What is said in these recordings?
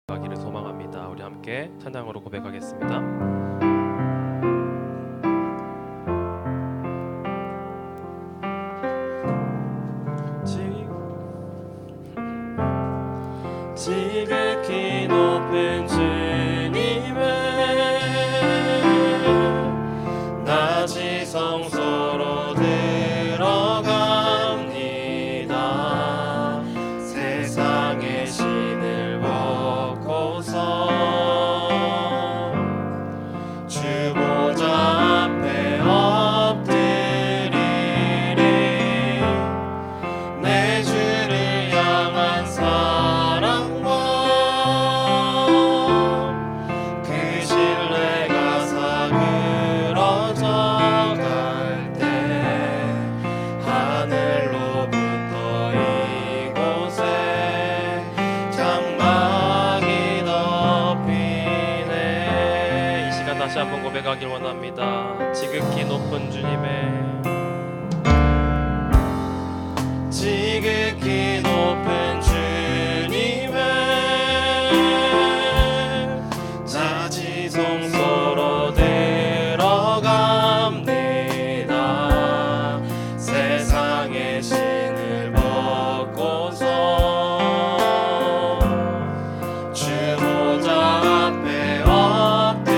가기를 소망합니다. 우리 함께 찬양으로 고백하겠습니다. 지극히 높은 주님의 나 지성소로 들어갑니다. 세상의 신을 벗고서 주 보좌 앞에 엎드리리. 내 주를 향한 사랑과 그 신뢰가 사그러져 갈 때 하늘로부터 이곳에 장막이 덮이네. 이 시간 다시 한번 고백하길 원합니다. 지극히 높은 주님의 지극히 높은 주님의 자 지성소로 들어갑니다. 세상의 신을 벗고서 주 보좌 앞에 엎드리리.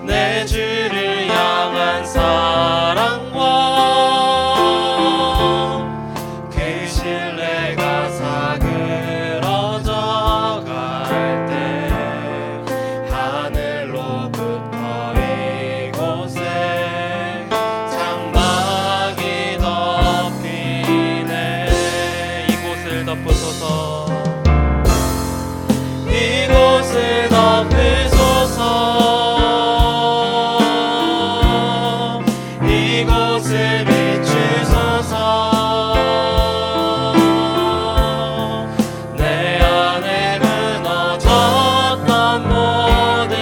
내 주를 향한 사랑과 그 신뢰가 사그러져 갈 때 하늘로부터 이곳에 장막이 덮이네. 이곳을 덮으소서. 이곳을 덮으소서. 이곳을 비추소서. 내 안에 무너졌던 모든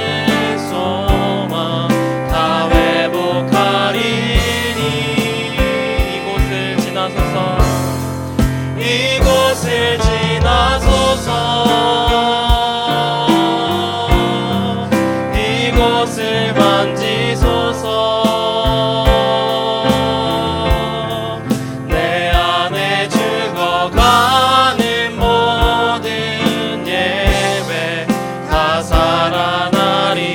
소망 다 회복하리니. 이곳을 지나소서. 이곳을 지나소서. 이곳을 만지소서. 내 안에 죽어가는 모든 예배 다 살아나리라.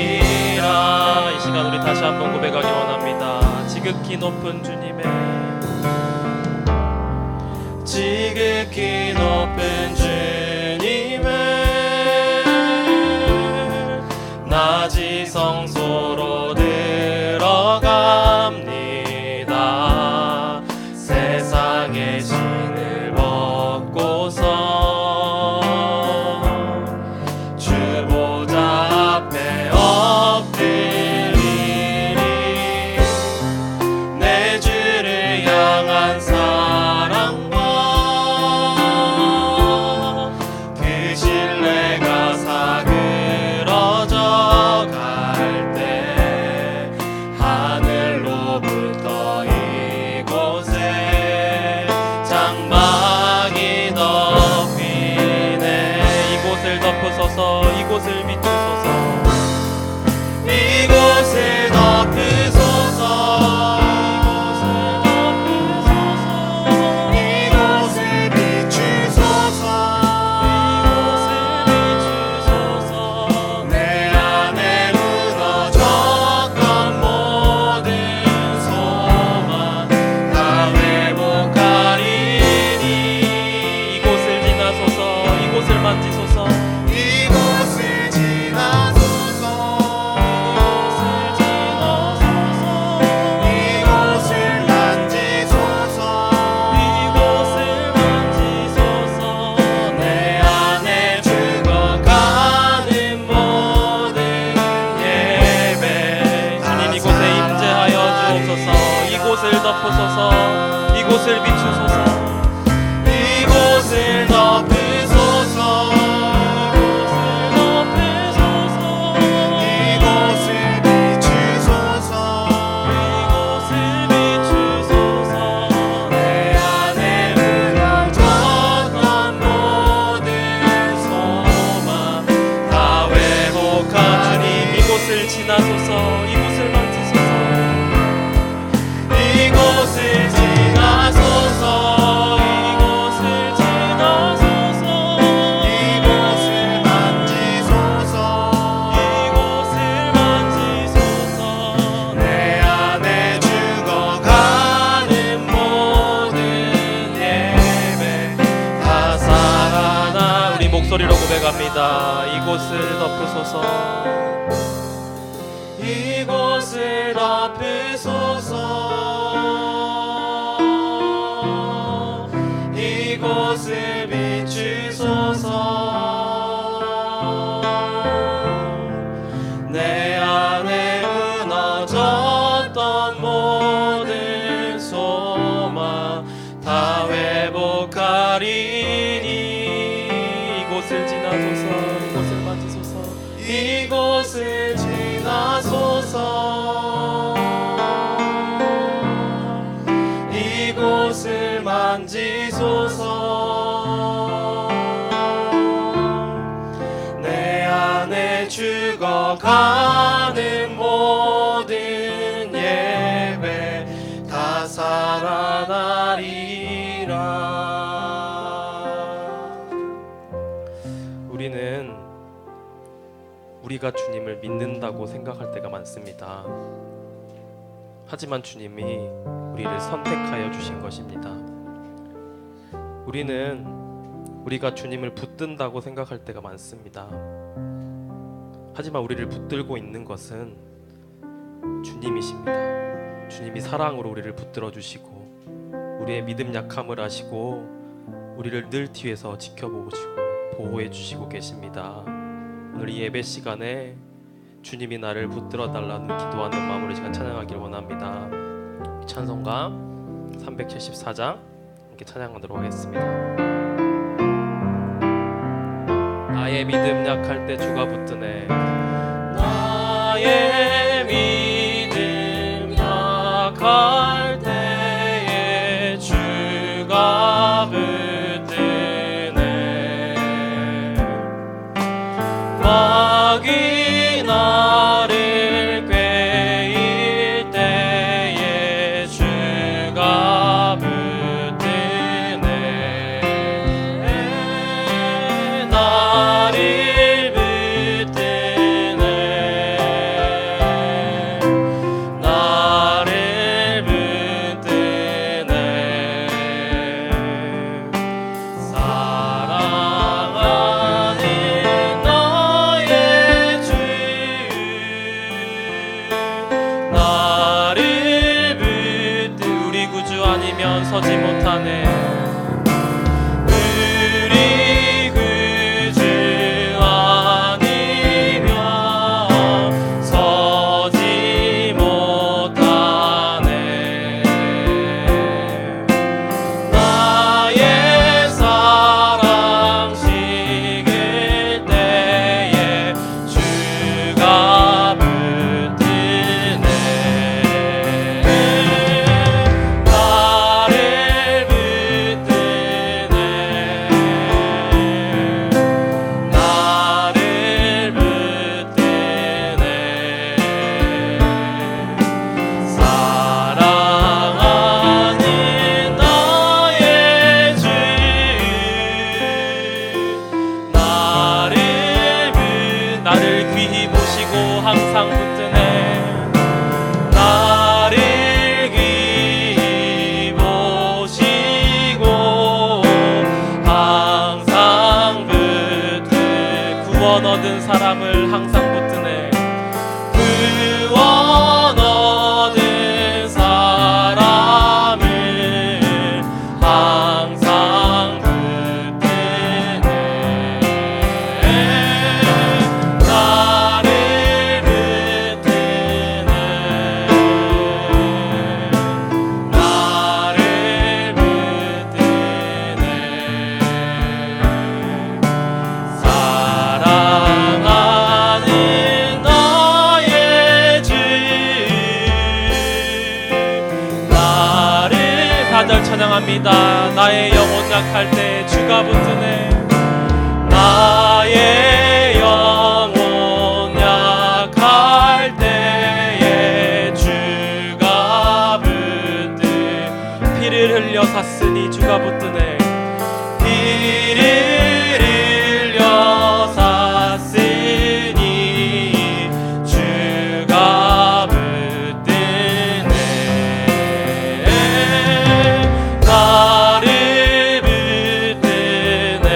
이 시간 우리 다시 한번 고백하기 원합니다. 지극히 높은 주님의 지극히 높은 주님의 나 지성소로 들어갑니다. 세상의 신을 벗고서 주 보좌 앞에 엎드리리. 내 주를 향한 사랑과 그 신뢰가 사그러져 갈 때 하늘로부터 이곳에 장막이 덮이네. 이곳을 덮으소서. 이곳을 비추소서. 이곳을 덮으소서. 이곳을 비추소서. 내 안에 무너졌던 모든 소망 다 회복하리니. 이곳을 지나소서. 이곳을 만지소서. 이곳을 지나소서. 목소리로 고백합니다. 이곳을 덮으소서. 이곳을 덮으소서. 이곳을 비추소서. 내 안에 무너졌던 모든 소망 다 회복하리니. 이곳을 지나소서. 이곳을 만지소서. 이곳을 지나소서. 이곳을 만지소서. 내 안에 죽어가는 모든 예배 다 살아나리라. 우리는 우리가 주님을 믿는다고 생각할 때가 많습니다. 하지만 주님이 우리를 선택하여 주신 것입니다. 우리는 우리가 주님을 붙든다고 생각할 때가 많습니다. 하지만 우리를 붙들고 있는 것은 주님이십니다. 주님이 사랑으로 우리를 붙들어 주시고 우리의 믿음 약함을 아시고 우리를 늘 뒤에서 지켜보시고 보호해 주시고 계십니다. 오늘 이 예배 시간에 주님이 나를 붙들어 달라는 기도하는 마음으로 이 시간 찬양하기를 원합니다. 찬송가 374장 함께 찬양하도록 하겠습니다. 나의 믿음 약할 때 주가 붙드네. 나의 믿음 약할 때에 주가 붙드네. 마귀 나를 꾀일 때에 주가 붙드네. 나를 붙드네. 나를 붙드네. 사랑하는 나의 주 나를 붙드. 우리 구주 아니면 서지 못하네. 우리 구주 아니면 서지 못하네. 나의 사랑 식을 때에 주가 붙드네. 나를 붙드네. 나를 붙드네. 사랑하는 나의 주 나를 귀히 보시고 항상 붙드네. 나를 귀히 보시고 항상 붙드. 구원 얻은 사람을 항상 붙드네. 구원 얻은 사람을 항상 붙드네. 나를 붙드네. 나를 붙드네. 사랑하는 나의 주 나를. 다들 찬양합니다. 나의 영혼 약할 때 주가 붙드네. 나의 영혼 약할 때에 주가 붙드. 피를 흘려 샀으니 주가 붙드네. 피를 흘려 샀으니 주가 붙드네. 나를 붙드네.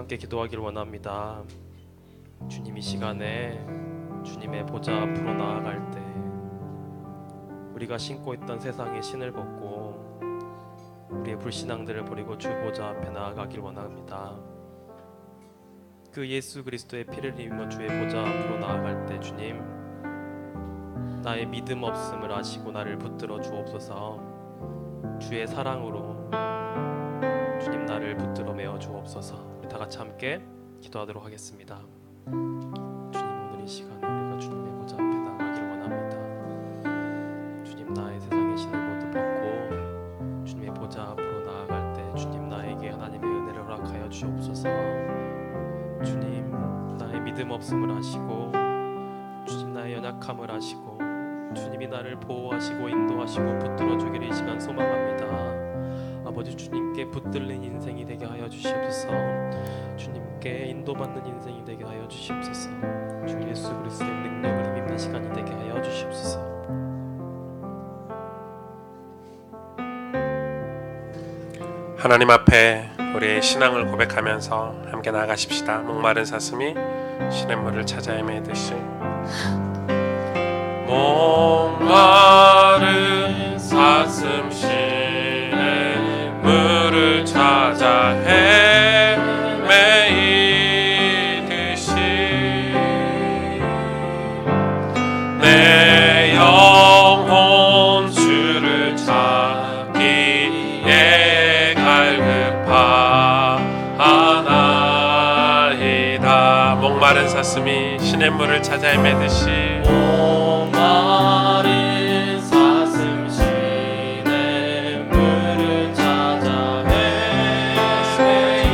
함께 기도하기를 원합니다. 주님, 이 시간에 주님의 보좌 앞으로 나아갈 때 우리가 신고 있던 세상의 신을 벗고 우리의 불신앙들을 버리고 주 보좌 앞에 나아가길 원합니다. 그 예수 그리스도의 피를 흘리며 주의 보좌 앞으로 나아갈 때 주님, 나의 믿음 없음을 아시고 나를 붙들어 주옵소서. 주의 사랑으로 주님 나를 붙들어 메어 주옵소서. 우리 다 같이 함께 기도하도록 하겠습니다. 주님, 오늘 이 시간에 우리가 주님의 보좌 앞에 나아가기를 원합니다. 주님, 나의 세상의 신을 모두 벗고 주님의 보좌 앞으로 나아갈 때 주님, 나에게 하나님의 은혜를 허락하여 주옵소서. 주님, 나의 믿음 없음을 아시고 주님, 나의 연약함을 아시고 주님이 나를 보호하시고 인도하시고 붙들어 주기를 이 시간 소망합니다. 아버지, 주님께 붙들린 인생이 되게 하여 주시옵소서. 주님께 인도받는 인생이 되게 하여 주시옵소서. 주 예수 그리스도의 능력을 힘입는 시간이 되게 하여 주시옵소서. 하나님 앞에 우리의 신앙을 고백하면서 함께 나아가십시다. 목마른 사슴이 시냇물을 찾아 헤매듯이 목마른 사슴 시냇물을 찾아 헤매이듯이 내 영혼 주를 찾기에 갈급하나이다. 목마른 사슴이 시냇물을 찾아 헤매듯이 목마른 사슴 시냇물을 찾아 헤매이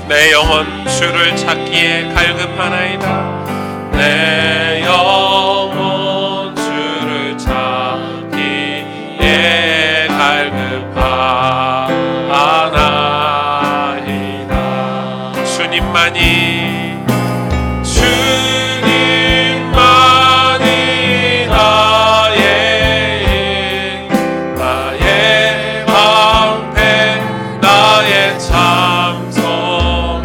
내 영혼 주를 찾기에 갈급하나이다. 내 영혼 주를 찾기에 갈급하나이다. 주님만이 나의 방패 나의 참소망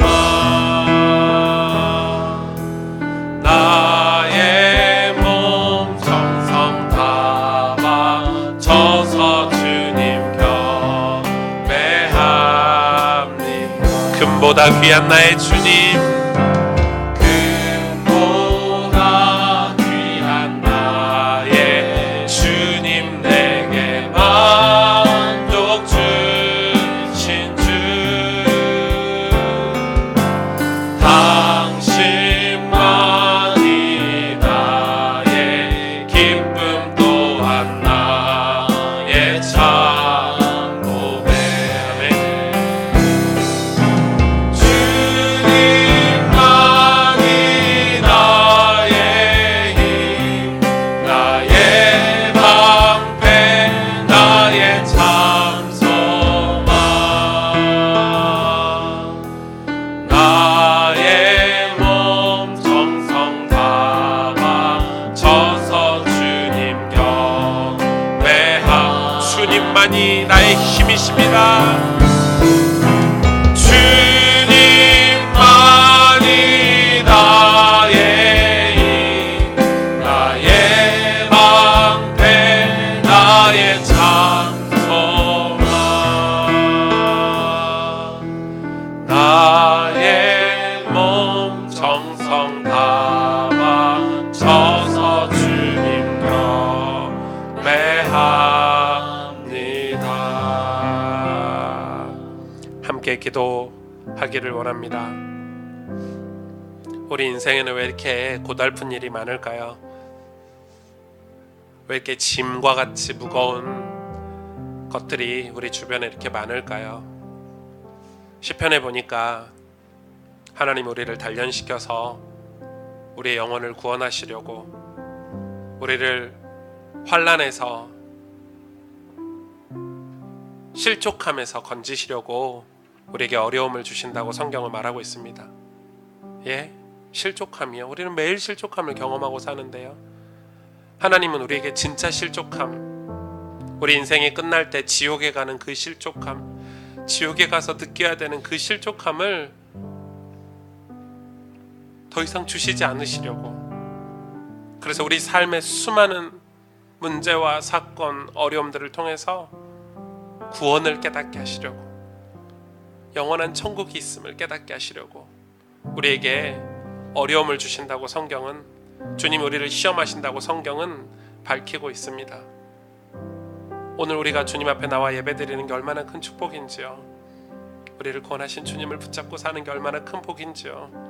나의 몸 정성 다 바쳐서 주님 경배합니다. 금보다 귀한 나의 주님, 금보다 귀한 나의 주님, 내게 만족 주신 주, 당신만이 나의 기쁨 또한 나의 참 고백. 주님만이 나의 힘, 나의 방패, 나의 참 소망, 나의 몸 정성 다 바쳐서 주님 경배함. 주님만이 나의 힘이십니다. 주님만이 나의 힘, 나의 방패, 나의 참 소망, 나의 몸 정성 다 바쳐서 주님 경배합니다. 함께 기도하기를 원합니다. 우리 인생에는 왜 이렇게 고달픈 일이 많을까요? 왜 이렇게 짐과 같이 무거운 것들이 우리 주변에 이렇게 많을까요? 시편에 보니까 하나님 우리를 단련시켜서 우리의 영혼을 구원하시려고 우리를 환난에서 실족함에서 건지시려고 우리에게 어려움을 주신다고 성경은 말하고 있습니다. 예? 실족함이요? 우리는 매일 실족함을 경험하고 사는데요, 하나님은 우리에게 진짜 실족함, 우리 인생이 끝날 때 지옥에 가는 그 실족함, 지옥에 가서 느껴야 되는 그 실족함을 더 이상 주시지 않으시려고. 그래서 우리 삶의 수많은 문제와 사건, 어려움들을 통해서 구원을 깨닫게 하시려고, 영원한 천국이 있음을 깨닫게 하시려고 우리에게 어려움을 주신다고 성경은, 주님 우리를 시험하신다고 성경은 밝히고 있습니다. 오늘 우리가 주님 앞에 나와 예배드리는 게 얼마나 큰 축복인지요. 우리를 구원하신 주님을 붙잡고 사는 게 얼마나 큰 복인지요.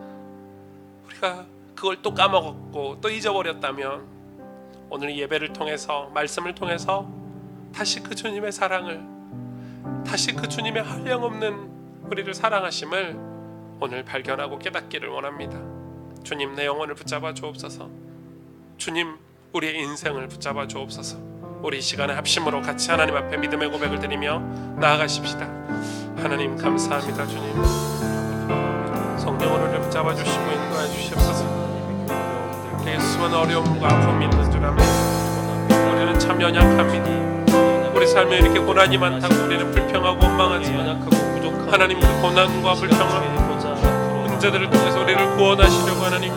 우리가 그걸 또 까먹었고 또 잊어버렸다면 오늘 예배를 통해서, 말씀을 통해서 다시 그 주님의 사랑을, 다시 그 주님의 한량없는 우리를 사랑하심을 오늘 발견하고 깨닫기를 원합니다. 주님, 내 영혼을 붙잡아 주옵소서. 주님, 우리의 인생을 붙잡아 주옵소서. 우리 이 시간에 합심으로 같이 하나님 앞에 믿음의 고백을 드리며 나아가십시다. 하나님 감사합니다. 주님, 성령을 우리를 붙잡아 주시고 인도해 주시옵소서. 우리의 수많은 어려움과 아픔이 있는 줄 압니다. 우리는 참 연약합니다. 우리 삶에 이렇게 고난이 많다고 우리는 불평하고 원망하지만 하나님, 그 고난과 불평과 문제들을 통해서 우리를 구원하시려고 하나님,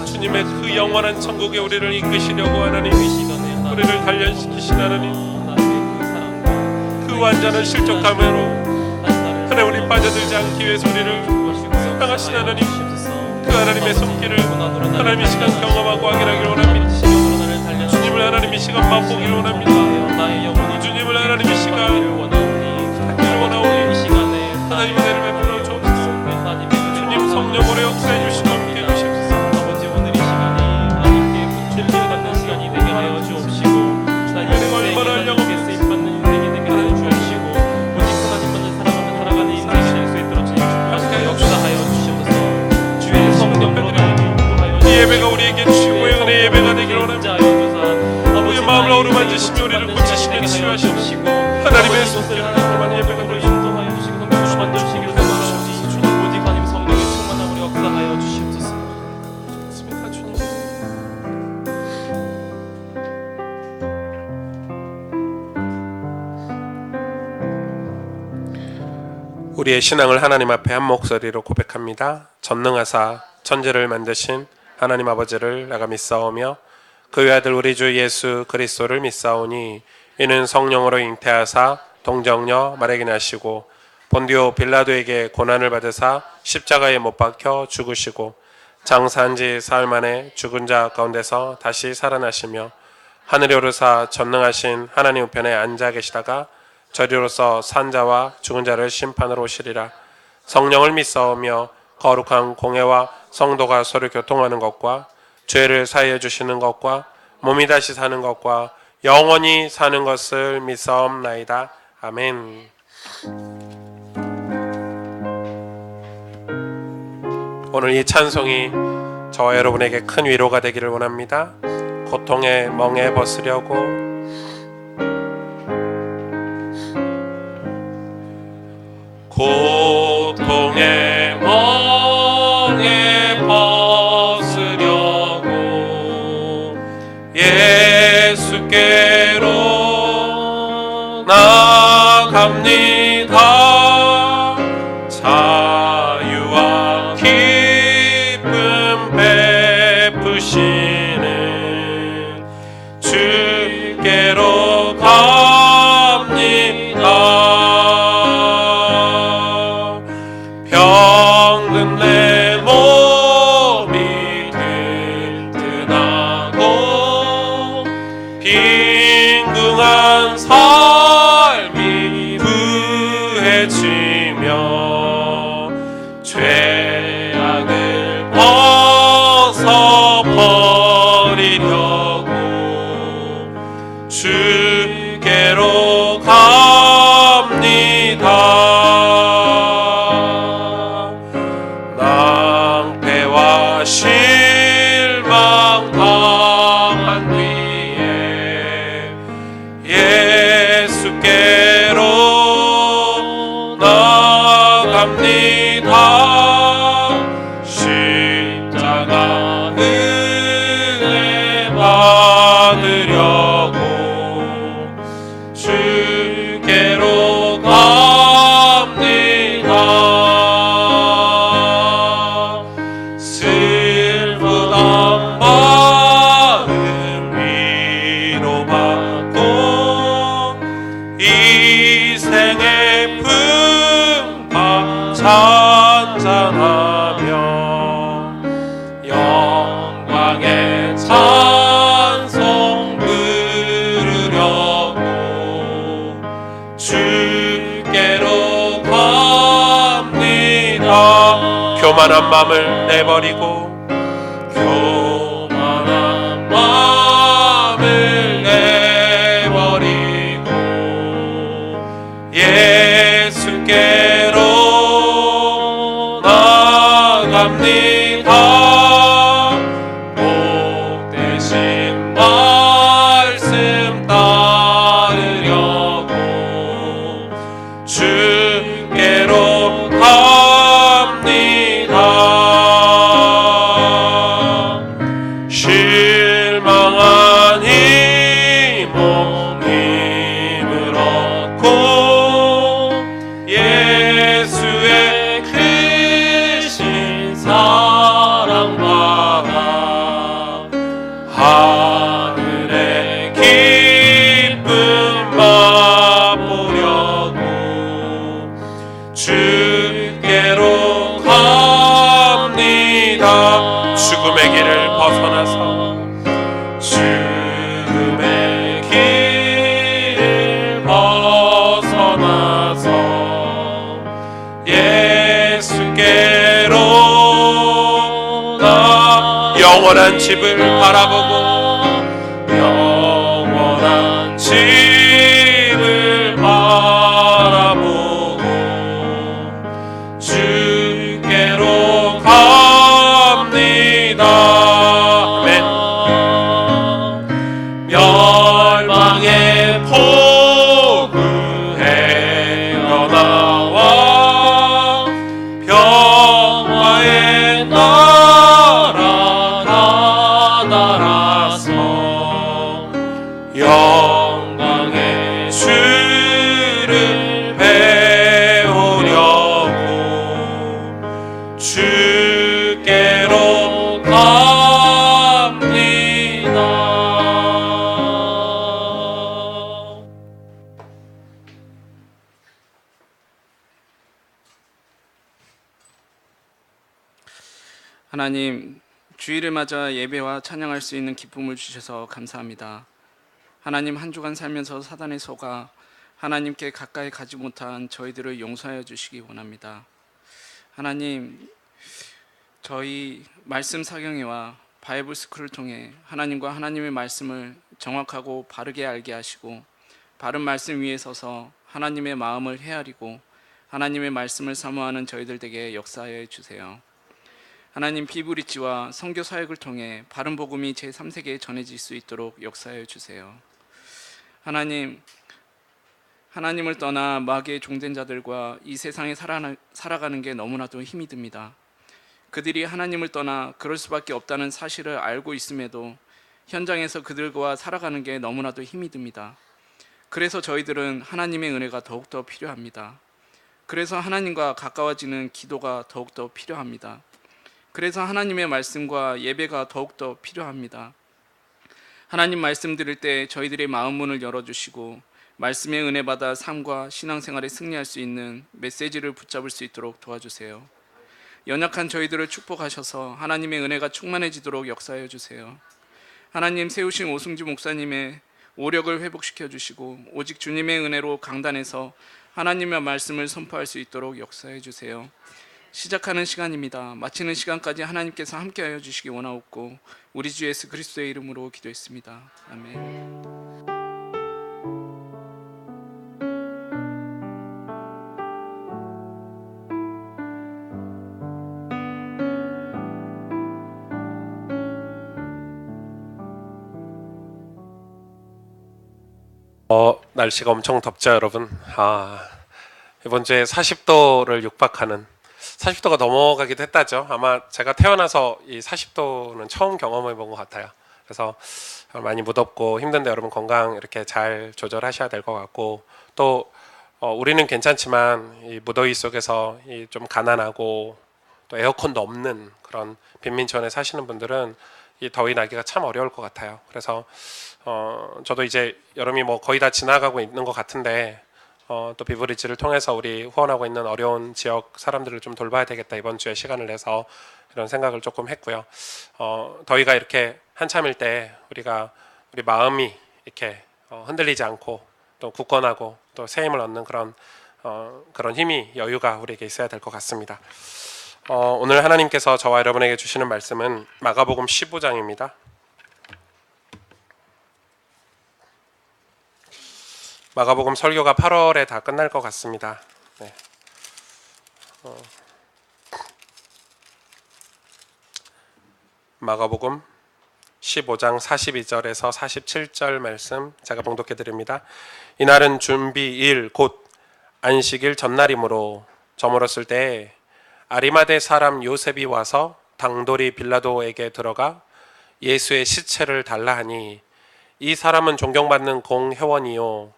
주님의 그 영원한 천국에 우리를 이끄시려고 하나님, 우리를 단련시키신 하나님, 그 완전한 실족함으로 하나님, 우리 빠져들지 않기 위해서 우리를 사랑하신 하나님, 그 하나님의 손길을 하나님 이 시간 경험하고 확인하기를 원합니다. 주님을 하나님 이 시간 맛보기를 원합니다. 주님을 하나님 이 시간 찾기를 원하오니 하나님 은혜를 베풀어 주옵소서. 주님 성령으로 역사해 주시고 함께 해주시옵소서. 아버지, 오늘 이 시간이 하나님께 분주를 받는 시간이 되게 하여 주옵시고, 은혜가 얼마나 영원히 쓰임받는 인생이 되게 하여 주옵시고, 오직 하나님만을 사랑하며 살아가는 인생이 될 수 있도록 주님 주님께 역사하여 주시옵소서. 주의 성령으로 이 예배가 우리에게 주의 은혜 예배가 되기를 원합니다. 우리의 마음을 어루만지시며 우리를 고치시며 치유하시옵시고 하나님의 손길을 통한 예배가 되기를 인도하여 주시고 성령으로 만져주시기를 원하옵나니 주님, 오직 하나님 성령의 충만함으로 역사하여 주시옵소서. 원합니다. 주님, 우리의 신앙을 하나님 앞에 한 목소리로 고백합니다. 전능하사 천지를 만드신 하나님 아버지를 내가 믿사오며 그 외아들 우리 주 예수 그리스도를 믿사오니 이는 성령으로 잉태하사 동정녀 마리아에게 나시고 본디오 빌라도에게 고난을 받으사 십자가에 못 박혀 죽으시고 장사한 지 사흘 만에 죽은 자 가운데서 다시 살아나시며 하늘에 오르사 전능하신 하나님 우편에 앉아 계시다가 저리로서 산 자와 죽은 자를 심판으로 오시리라. 성령을 믿사오며 거룩한 공회와 성도가 서로 교통하는 것과 죄를 사하여 주시는 것과 몸이 다시 사는 것과 영원히 사는 것을 믿사옵나이다. 아멘. 오늘 이 찬송이 저와 여러분에게 큰 위로가 되기를 원합니다. 고통의 멍에 벗으려고 고통의 멍에 벗으려고 예수께로 나갑니다. 자유와 기쁨 베푸시는 주께로 갑니다. 병든 내 몸이 든든하고 빈궁한 삶이 부해지며 죄악을 벗어버리려고 주께로 갑니다. 낭패와 실망 당한 뒤에 교만한 마음을 내버리고 교만한 마음을 내버리고 예수께로 나갑니다. 복되신 말씀 따르려고 주께로 갑니다. 실망한 이 몸 힘을 얻고 예수의 크신 사랑 받아 하늘의 기쁨 맛보려고 주께로 갑니다. 죽음의 길을 벗어나서 죽음의 길을 벗어나서 예수께로 나 영원한 집을 바라보고 영원한 집을 바라보고 주께로 갑니다. 아멘. 멸망의 포구에 나와 평화의 나라 나달아서 영광의 주를 배우려고 주께로 갑니다. 하나님, 주일을 맞아 예배와 찬양할 수 있는 기쁨을 주셔서 감사합니다. 하나님, 한 주간 살면서 사단의 속아 하나님께 가까이 가지 못한 저희들을 용서하여 주시기 원합니다. 하나님, 저희 말씀 사경회와 바이블 스쿨을 통해 하나님과 하나님의 말씀을 정확하고 바르게 알게 하시고 바른 말씀 위에 서서 하나님의 마음을 헤아리고 하나님의 말씀을 사모하는 저희들 에게 역사하여 주세요. 하나님, 비브리지와 선교 사역을 통해 바른 복음이 제3세계에 전해질 수 있도록 역사하여 주세요. 하나님, 하나님을 떠나 마귀의 종된 자들과 이 세상에 살아가는 게 너무나도 힘이 듭니다. 그들이 하나님을 떠나 그럴 수밖에 없다는 사실을 알고 있음에도 현장에서 그들과 살아가는 게 너무나도 힘이 듭니다. 그래서 저희들은 하나님의 은혜가 더욱더 필요합니다. 그래서 하나님과 가까워지는 기도가 더욱더 필요합니다. 그래서 하나님의 말씀과 예배가 더욱더 필요합니다. 하나님 말씀 들을 때 저희들의 마음 문을 열어주시고 말씀의 은혜 받아 삶과 신앙생활에 승리할 수 있는 메시지를 붙잡을 수 있도록 도와주세요. 연약한 저희들을 축복하셔서 하나님의 은혜가 충만해지도록 역사해 주세요. 하나님, 세우신 오승주 목사님의 오력을 회복시켜 주시고 오직 주님의 은혜로 강단에서 하나님의 말씀을 선포할 수 있도록 역사해 주세요. 시작하는 시간입니다. 마치는 시간까지 하나님께서 함께하여 주시기 원하옵고 우리 주 예수 그리스도의 이름으로 기도했습니다. 아멘. 날씨가 엄청 덥죠, 여러분. 이번 주에 40도를 육박하는 40도가 넘어가기도 했다죠. 아마 제가 태어나서 이 40도는 처음 경험해 본 것 같아요. 그래서 많이 무덥고 힘든데 여러분 건강 이렇게 잘 조절하셔야 될 것 같고 또 우리는 괜찮지만 이 무더위 속에서 이 좀 가난하고 또 에어컨도 없는 그런 빈민촌에 사시는 분들은 이 더위 나기가 참 어려울 것 같아요. 그래서 저도 이제 여름이 뭐 거의 다 지나가고 있는 것 같은데 또 비브리지를 통해서 우리 후원하고 있는 어려운 지역 사람들을 좀 돌봐야 되겠다 이번 주에 시간을 내서 이런 생각을 조금 했고요. 더위가 이렇게 한참일 때 우리 마음이 이렇게 흔들리지 않고 또 굳건하고 또 새 힘을 얻는 그런 힘이 여유가 우리에게 있어야 될 것 같습니다. 오늘 하나님께서 저와 여러분에게 주시는 말씀은 마가복음 15장입니다. 마가복음 설교가 8월에 다 끝날 것 같습니다. 네. 마가복음 15장 42절에서 47절 말씀 제가 봉독해 드립니다. 이날은 준비일 곧 안식일 전날이므로 저물었을 때 아리마대 사람 요셉이 와서 당돌이 빌라도에게 들어가 예수의 시체를 달라 하니 이 사람은 존경받는 공회원이요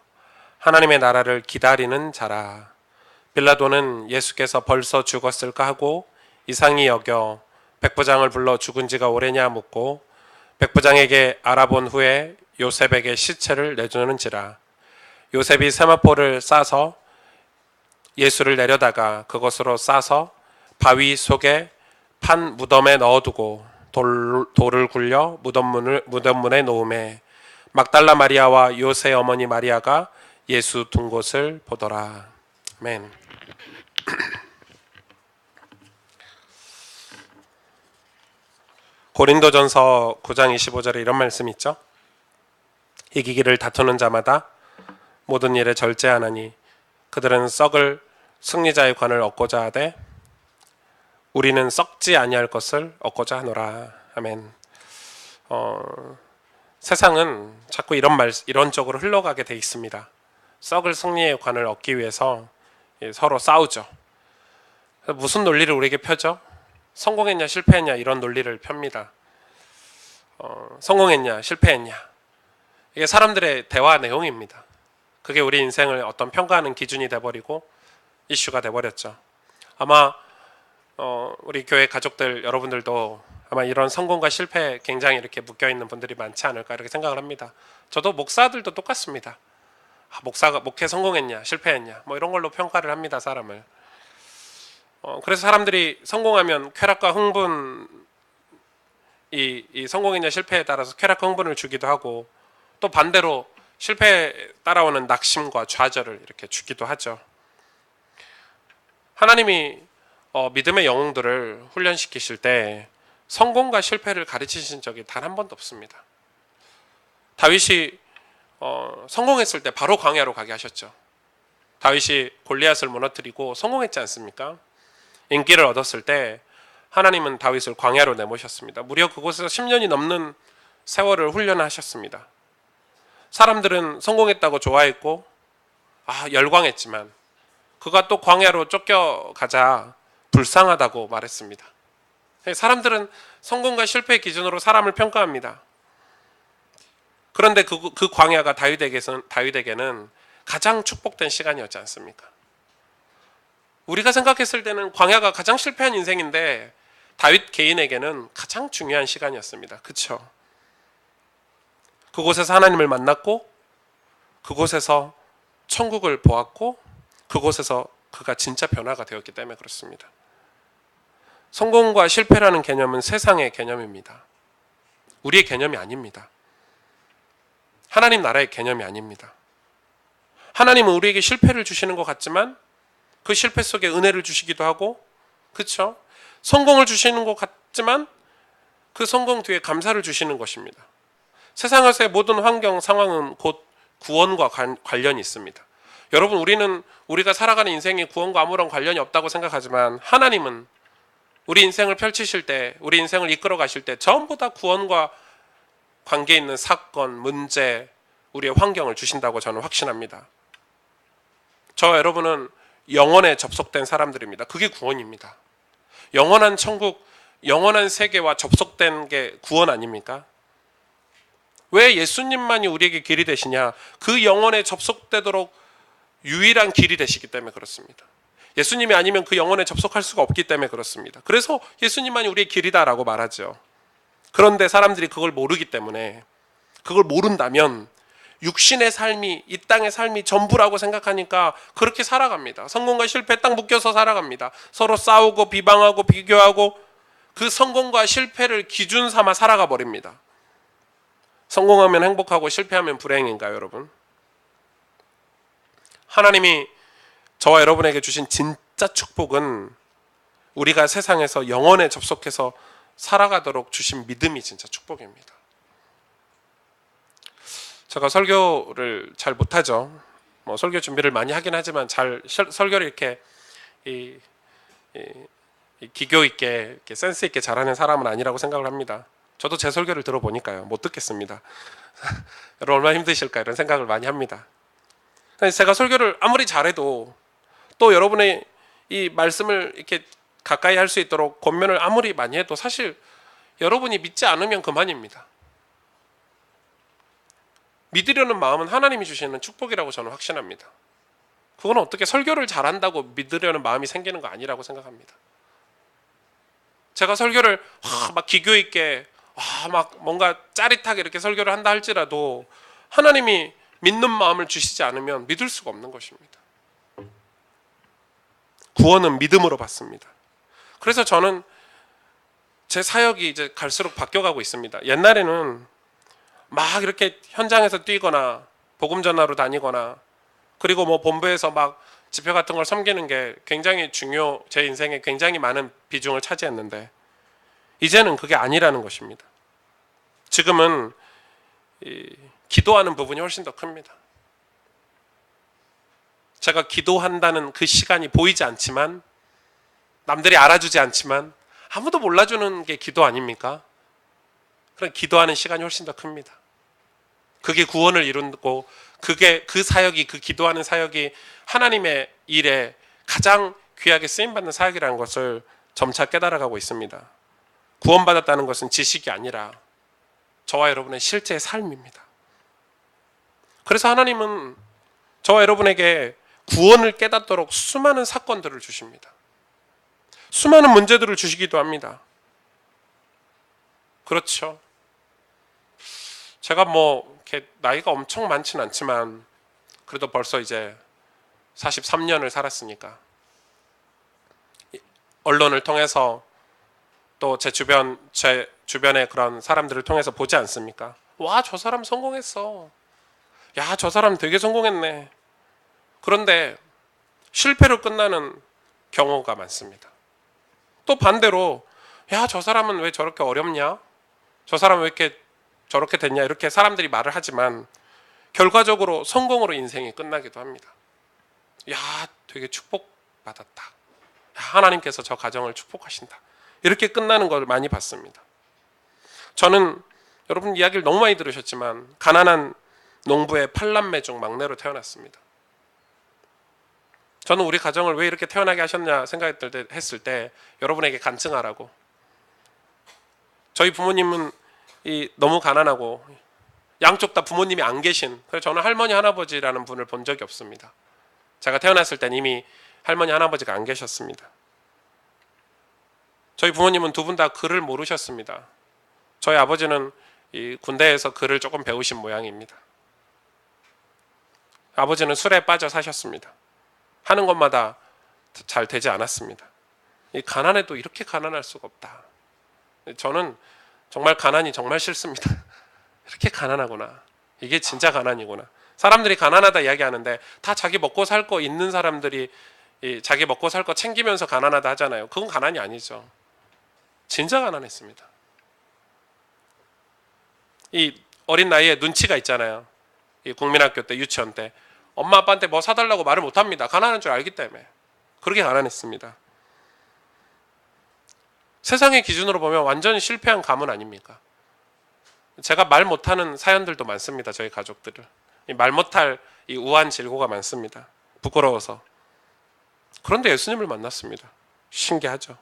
하나님의 나라를 기다리는 자라. 빌라도는 예수께서 벌써 죽었을까 하고 이상히 여겨 백부장을 불러 죽은 지가 오래냐 묻고 백부장에게 알아본 후에 요셉에게 시체를 내주는지라. 요셉이 세마포를 싸서 예수를 내려다가 그것으로 싸서 바위 속에 판 무덤에 넣어두고 돌을 굴려 무덤문에 놓음에 막달라 마리아와 요새 어머니 마리아가 예수 둔 곳을 보더라. 아멘. 고린도전서 9장 25절에 이런 말씀이 있죠. 이기기를 다투는 자마다 모든 일에 절제하나니 그들은 썩을 승리자의 관을 얻고자 하되 우리는 썩지 아니할 것을 얻고자 하노라. 아멘. 세상은 자꾸 이런 쪽으로 흘러가게 돼 있습니다. 썩을 승리의 관을 얻기 위해서 서로 싸우죠. 무슨 논리를 우리에게 펴죠? 성공했냐 실패했냐 이런 논리를 펴니다. 성공했냐 실패했냐 이게 사람들의 대화 내용입니다. 그게 우리 인생을 어떤 평가하는 기준이 돼버리고 이슈가 돼버렸죠. 아마 우리 교회 가족들 여러분들도 아마 이런 성공과 실패에 굉장히 이렇게 묶여있는 분들이 많지 않을까 이렇게 생각을 합니다. 저도 목사들도 똑같습니다. 목사가 목회 성공했냐 실패했냐 뭐 이런 걸로 평가를 합니다, 사람을. 그래서 사람들이 성공하면 쾌락과 흥분, 이 성공이냐 실패에 따라서 쾌락과 흥분을 주기도 하고 또 반대로 실패에 따라오는 낙심과 좌절을 이렇게 주기도 하죠. 하나님이 믿음의 영웅들을 훈련시키실 때 성공과 실패를 가르치신 적이 단 한 번도 없습니다. 다윗이 성공했을 때 바로 광야로 가게 하셨죠. 다윗이 골리앗을 무너뜨리고 성공했지 않습니까? 인기를 얻었을 때 하나님은 다윗을 광야로 내모셨습니다. 무려 그곳에서 10년이 넘는 세월을 훈련하셨습니다. 사람들은 성공했다고 좋아했고 열광했지만 그가 또 광야로 쫓겨가자 불쌍하다고 말했습니다. 사람들은 성공과 실패의 기준으로 사람을 평가합니다. 그런데 그 광야가 다윗에게는 가장 축복된 시간이었지 않습니까? 우리가 생각했을 때는 광야가 가장 실패한 인생인데 다윗 개인에게는 가장 중요한 시간이었습니다. 그렇죠? 그곳에서 하나님을 만났고 그곳에서 천국을 보았고 그곳에서 그가 진짜 변화가 되었기 때문에 그렇습니다. 성공과 실패라는 개념은 세상의 개념입니다. 우리의 개념이 아닙니다. 하나님 나라의 개념이 아닙니다. 하나님은 우리에게 실패를 주시는 것 같지만 그 실패 속에 은혜를 주시기도 하고, 그렇죠? 성공을 주시는 것 같지만 그 성공 뒤에 감사를 주시는 것입니다. 세상에서의 모든 환경, 상황은 곧 구원과 관련이 있습니다. 여러분, 우리가 살아가는 인생이 구원과 아무런 관련이 없다고 생각하지만 하나님은 우리 인생을 펼치실 때, 우리 인생을 이끌어 가실 때 전부 다 구원과 관계 있는 사건, 문제, 우리의 환경을 주신다고 저는 확신합니다. 저와 여러분은 영원에 접속된 사람들입니다. 그게 구원입니다. 영원한 천국, 영원한 세계와 접속된 게 구원 아닙니까? 왜 예수님만이 우리에게 길이 되시냐? 그 영원에 접속되도록 유일한 길이 되시기 때문에 그렇습니다. 예수님이 아니면 그 영혼에 접속할 수가 없기 때문에 그렇습니다. 그래서 예수님만이 우리의 길이다라고 말하죠. 그런데 사람들이 그걸 모르기 때문에, 그걸 모른다면 육신의 삶이, 이 땅의 삶이 전부라고 생각하니까 그렇게 살아갑니다. 성공과 실패에 딱 묶여서 살아갑니다. 서로 싸우고 비방하고 비교하고 그 성공과 실패를 기준 삼아 살아가 버립니다. 성공하면 행복하고 실패하면 불행인가요, 여러분? 하나님이 저와 여러분에게 주신 진짜 축복은 우리가 세상에서 영원에 접속해서 살아가도록 주신 믿음이 진짜 축복입니다. 제가 설교를 잘 못하죠. 뭐 설교 준비를 많이 하긴 하지만 잘 설교를 이렇게 이 기교 있게 이렇게 센스 있게 잘하는 사람은 아니라고 생각을 합니다. 저도 제 설교를 들어보니까요, 못 듣겠습니다. 여러분 얼마나 힘드실까 이런 생각을 많이 합니다. 제가 설교를 아무리 잘해도 또 여러분의 이 말씀을 이렇게 가까이 할 수 있도록 권면을 아무리 많이 해도 사실 여러분이 믿지 않으면 그만입니다. 믿으려는 마음은 하나님이 주시는 축복이라고 저는 확신합니다. 그건 어떻게 설교를 잘한다고 믿으려는 마음이 생기는 거 아니라고 생각합니다. 제가 설교를 막 기교 있게 막 뭔가 짜릿하게 이렇게 설교를 한다 할지라도 하나님이 믿는 마음을 주시지 않으면 믿을 수가 없는 것입니다. 구원은 믿음으로 받습니다. 그래서 저는 제 사역이 이제 갈수록 바뀌어가고 있습니다. 옛날에는 막 이렇게 현장에서 뛰거나 복음 전하러 다니거나 그리고 뭐 본부에서 막 집회 같은 걸 섬기는 게 굉장히 제 인생에 굉장히 많은 비중을 차지했는데 이제는 그게 아니라는 것입니다. 지금은 기도하는 부분이 훨씬 더 큽니다. 제가 기도한다는 그 시간이 보이지 않지만 남들이 알아주지 않지만 아무도 몰라주는 게 기도 아닙니까? 그럼 기도하는 시간이 훨씬 더 큽니다. 그게 구원을 이루고 그 사역이 그 기도하는 사역이 하나님의 일에 가장 귀하게 쓰임받는 사역이라는 것을 점차 깨달아가고 있습니다. 구원받았다는 것은 지식이 아니라 저와 여러분의 실제의 삶입니다. 그래서 하나님은 저와 여러분에게 구원을 깨닫도록 수많은 사건들을 주십니다. 수많은 문제들을 주시기도 합니다. 그렇죠. 제가 뭐 이렇게 나이가 엄청 많지는 않지만 그래도 벌써 이제 43년을 살았으니까 언론을 통해서 또 제 주변의 그런 사람들을 통해서 보지 않습니까? 와, 저 사람 성공했어. 야, 저 사람 되게 성공했네. 그런데 실패로 끝나는 경우가 많습니다. 또 반대로 야, 저 사람은 왜 저렇게 어렵냐? 저 사람은 왜 이렇게 저렇게 됐냐? 이렇게 사람들이 말을 하지만 결과적으로 성공으로 인생이 끝나기도 합니다. 야, 되게 축복받았다. 야, 하나님께서 저 가정을 축복하신다. 이렇게 끝나는 걸 많이 봤습니다. 저는 여러분 이야기를 너무 많이 들으셨지만 가난한 농부의 8남매 중 막내로 태어났습니다. 저는 우리 가정을 왜 이렇게 태어나게 하셨냐 했을 때 여러분에게 간증하라고. 저희 부모님은 너무 가난하고 양쪽 다 부모님이 안 계신, 그래서 저는 할머니 할아버지라는 분을 본 적이 없습니다. 제가 태어났을 땐 이미 할머니 할아버지가 안 계셨습니다. 저희 부모님은 두 분 다 글을 모르셨습니다. 저희 아버지는 군대에서 글을 조금 배우신 모양입니다. 아버지는 술에 빠져 사셨습니다. 하는 것마다 잘 되지 않았습니다. 이 가난해도 이렇게 가난할 수가 없다. 저는 정말 가난이 정말 싫습니다. 이렇게 가난하구나. 이게 진짜 가난이구나. 사람들이 가난하다 이야기하는데 다 자기 먹고 살 거 있는 사람들이 자기 먹고 살 거 챙기면서 가난하다 하잖아요. 그건 가난이 아니죠. 진짜 가난했습니다. 이 어린 나이에 눈치가 있잖아요. 이 국민학교 때, 유치원 때 엄마 아빠한테 뭐 사달라고 말을 못합니다. 가난한 줄 알기 때문에. 그렇게 가난했습니다. 세상의 기준으로 보면 완전히 실패한 가문 아닙니까? 제가 말 못하는 사연들도 많습니다. 저희 가족들을. 말 못할 이 우한 질고가 많습니다. 부끄러워서. 그런데 예수님을 만났습니다. 신기하죠.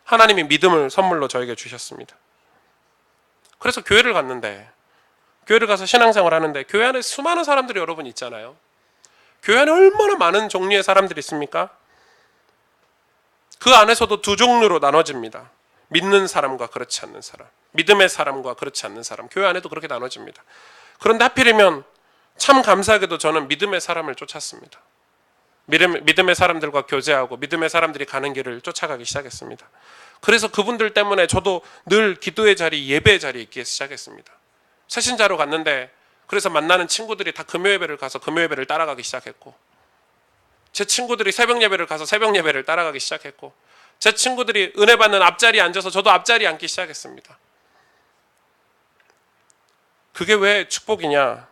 하나님이 믿음을 선물로 저에게 주셨습니다. 그래서 교회를 갔는데, 교회를 가서 신앙생활 하는데 교회 안에 수많은 사람들이 여러분 있잖아요. 교회 안에 얼마나 많은 종류의 사람들이 있습니까? 그 안에서도 두 종류로 나눠집니다. 믿는 사람과 그렇지 않는 사람, 믿음의 사람과 그렇지 않는 사람. 교회 안에도 그렇게 나눠집니다. 그런데 하필이면 참 감사하게도 저는 믿음의 사람을 쫓았습니다. 믿음의 사람들과 교제하고 믿음의 사람들이 가는 길을 쫓아가기 시작했습니다. 그래서 그분들 때문에 저도 늘 기도의 자리, 예배의 자리에 있기 시작했습니다. 새신자로 갔는데 그래서 만나는 친구들이 다 금요 예배를 가서 금요 예배를 따라가기 시작했고, 제 친구들이 새벽 예배를 가서 새벽 예배를 따라가기 시작했고, 제 친구들이 은혜 받는 앞자리에 앉아서 저도 앞자리에 앉기 시작했습니다. 그게 왜 축복이냐?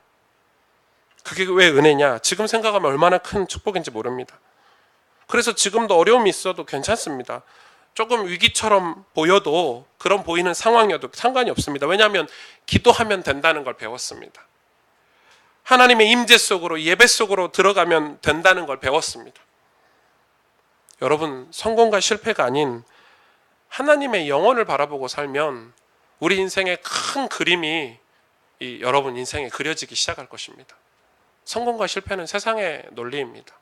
그게 왜 은혜냐? 지금 생각하면 얼마나 큰 축복인지 모릅니다. 그래서 지금도 어려움이 있어도 괜찮습니다. 조금 위기처럼 보여도 그런 보이는 상황이어도 상관이 없습니다. 왜냐하면 기도하면 된다는 걸 배웠습니다. 하나님의 임재 속으로, 예배 속으로 들어가면 된다는 걸 배웠습니다. 여러분, 성공과 실패가 아닌 하나님의 영혼을 바라보고 살면 우리 인생의 큰 그림이 여러분 인생에 그려지기 시작할 것입니다. 성공과 실패는 세상의 논리입니다.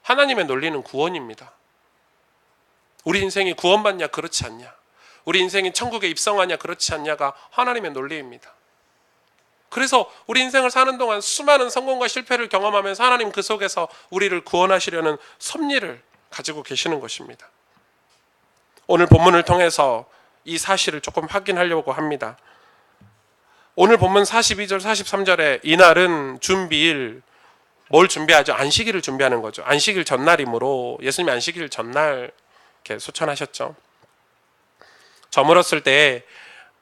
하나님의 논리는 구원입니다. 우리 인생이 구원받냐 그렇지 않냐, 우리 인생이 천국에 입성하냐 그렇지 않냐가 하나님의 논리입니다. 그래서 우리 인생을 사는 동안 수많은 성공과 실패를 경험하면서 하나님 그 속에서 우리를 구원하시려는 섭리를 가지고 계시는 것입니다. 오늘 본문을 통해서 이 사실을 조금 확인하려고 합니다. 오늘 본문 42절 43절에 이날은 준비일, 뭘 준비하죠? 안식일을 준비하는 거죠. 안식일 전날이므로 예수님이 안식일 전날 이렇게 소천하셨죠. 저물었을 때에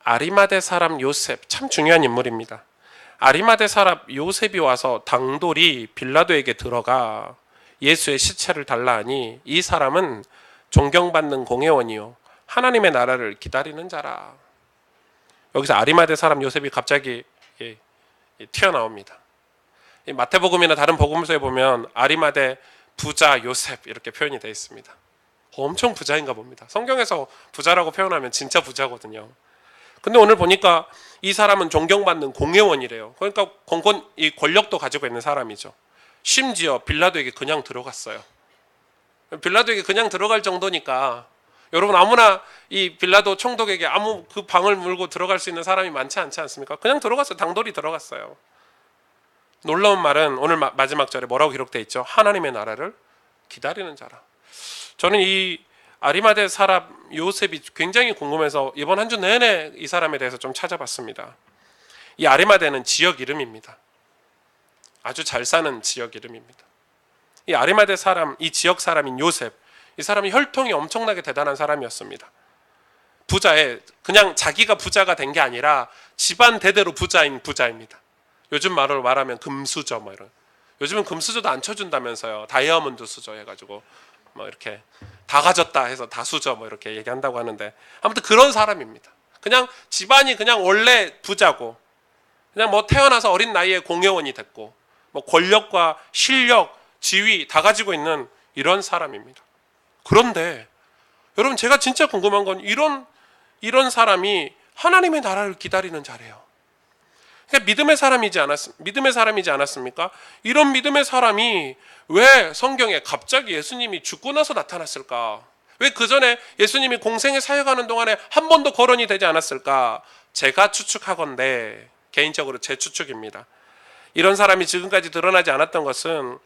아리마대 사람 요셉, 참 중요한 인물입니다. 아리마대 사람 요셉이 와서 당돌이 빌라도에게 들어가 예수의 시체를 달라 하니 이 사람은 존경받는 공회원이요 하나님의 나라를 기다리는 자라. 여기서 아리마대 사람 요셉이 갑자기 튀어나옵니다. 마태복음이나 다른 복음서에 보면 아리마대 부자 요셉 이렇게 표현이 되어 있습니다. 엄청 부자인가 봅니다. 성경에서 부자라고 표현하면 진짜 부자거든요. 근데 오늘 보니까 이 사람은 존경받는 공회원이래요. 그러니까 이 권력도 가지고 있는 사람이죠. 심지어 빌라도에게 그냥 들어갔어요. 빌라도에게 그냥 들어갈 정도니까 여러분, 아무나 이 빌라도 총독에게 아무 그 방을 물고 들어갈 수 있는 사람이 많지 않지 않습니까? 그냥 들어갔어요. 당돌이 들어갔어요. 놀라운 말은 오늘 마지막 절에 뭐라고 기록되어 있죠? 하나님의 나라를 기다리는 자라. 저는 이 아리마대 사람 요셉이 굉장히 궁금해서 이번 한 주 내내 이 사람에 대해서 좀 찾아봤습니다. 이 아리마대는 지역 이름입니다. 아주 잘 사는 지역 이름입니다. 이 아리마대 사람, 이 지역 사람인 요셉, 이 사람이 혈통이 엄청나게 대단한 사람이었습니다. 부자에 그냥 자기가 부자가 된 게 아니라 집안 대대로 부자인 부자입니다. 요즘 말로 말하면 금수저 뭐 이런. 요즘은 금수저도 안 쳐준다면서요. 다이아몬드 수저 해가지고 뭐 이렇게 다 가졌다 해서 다수저 뭐 이렇게 얘기한다고 하는데 아무튼 그런 사람입니다. 그냥 집안이 그냥 원래 부자고 그냥 뭐 태어나서 어린 나이에 공회원이 됐고 뭐 권력과 실력, 지위 다 가지고 있는 이런 사람입니다. 그런데 여러분, 제가 진짜 궁금한 건 이런 사람이 하나님의 나라를 기다리는 자래요. 그러니까 믿음의 사람이지 않았습니까? 이런 믿음의 사람이 왜 성경에 갑자기 예수님이 죽고 나서 나타났을까? 왜 그 전에 예수님이 공생에 사역하는 동안에 한 번도 거론이 되지 않았을까? 제가 추측하건대, 개인적으로 제 추측입니다. 이런 사람이 지금까지 드러나지 않았던 것은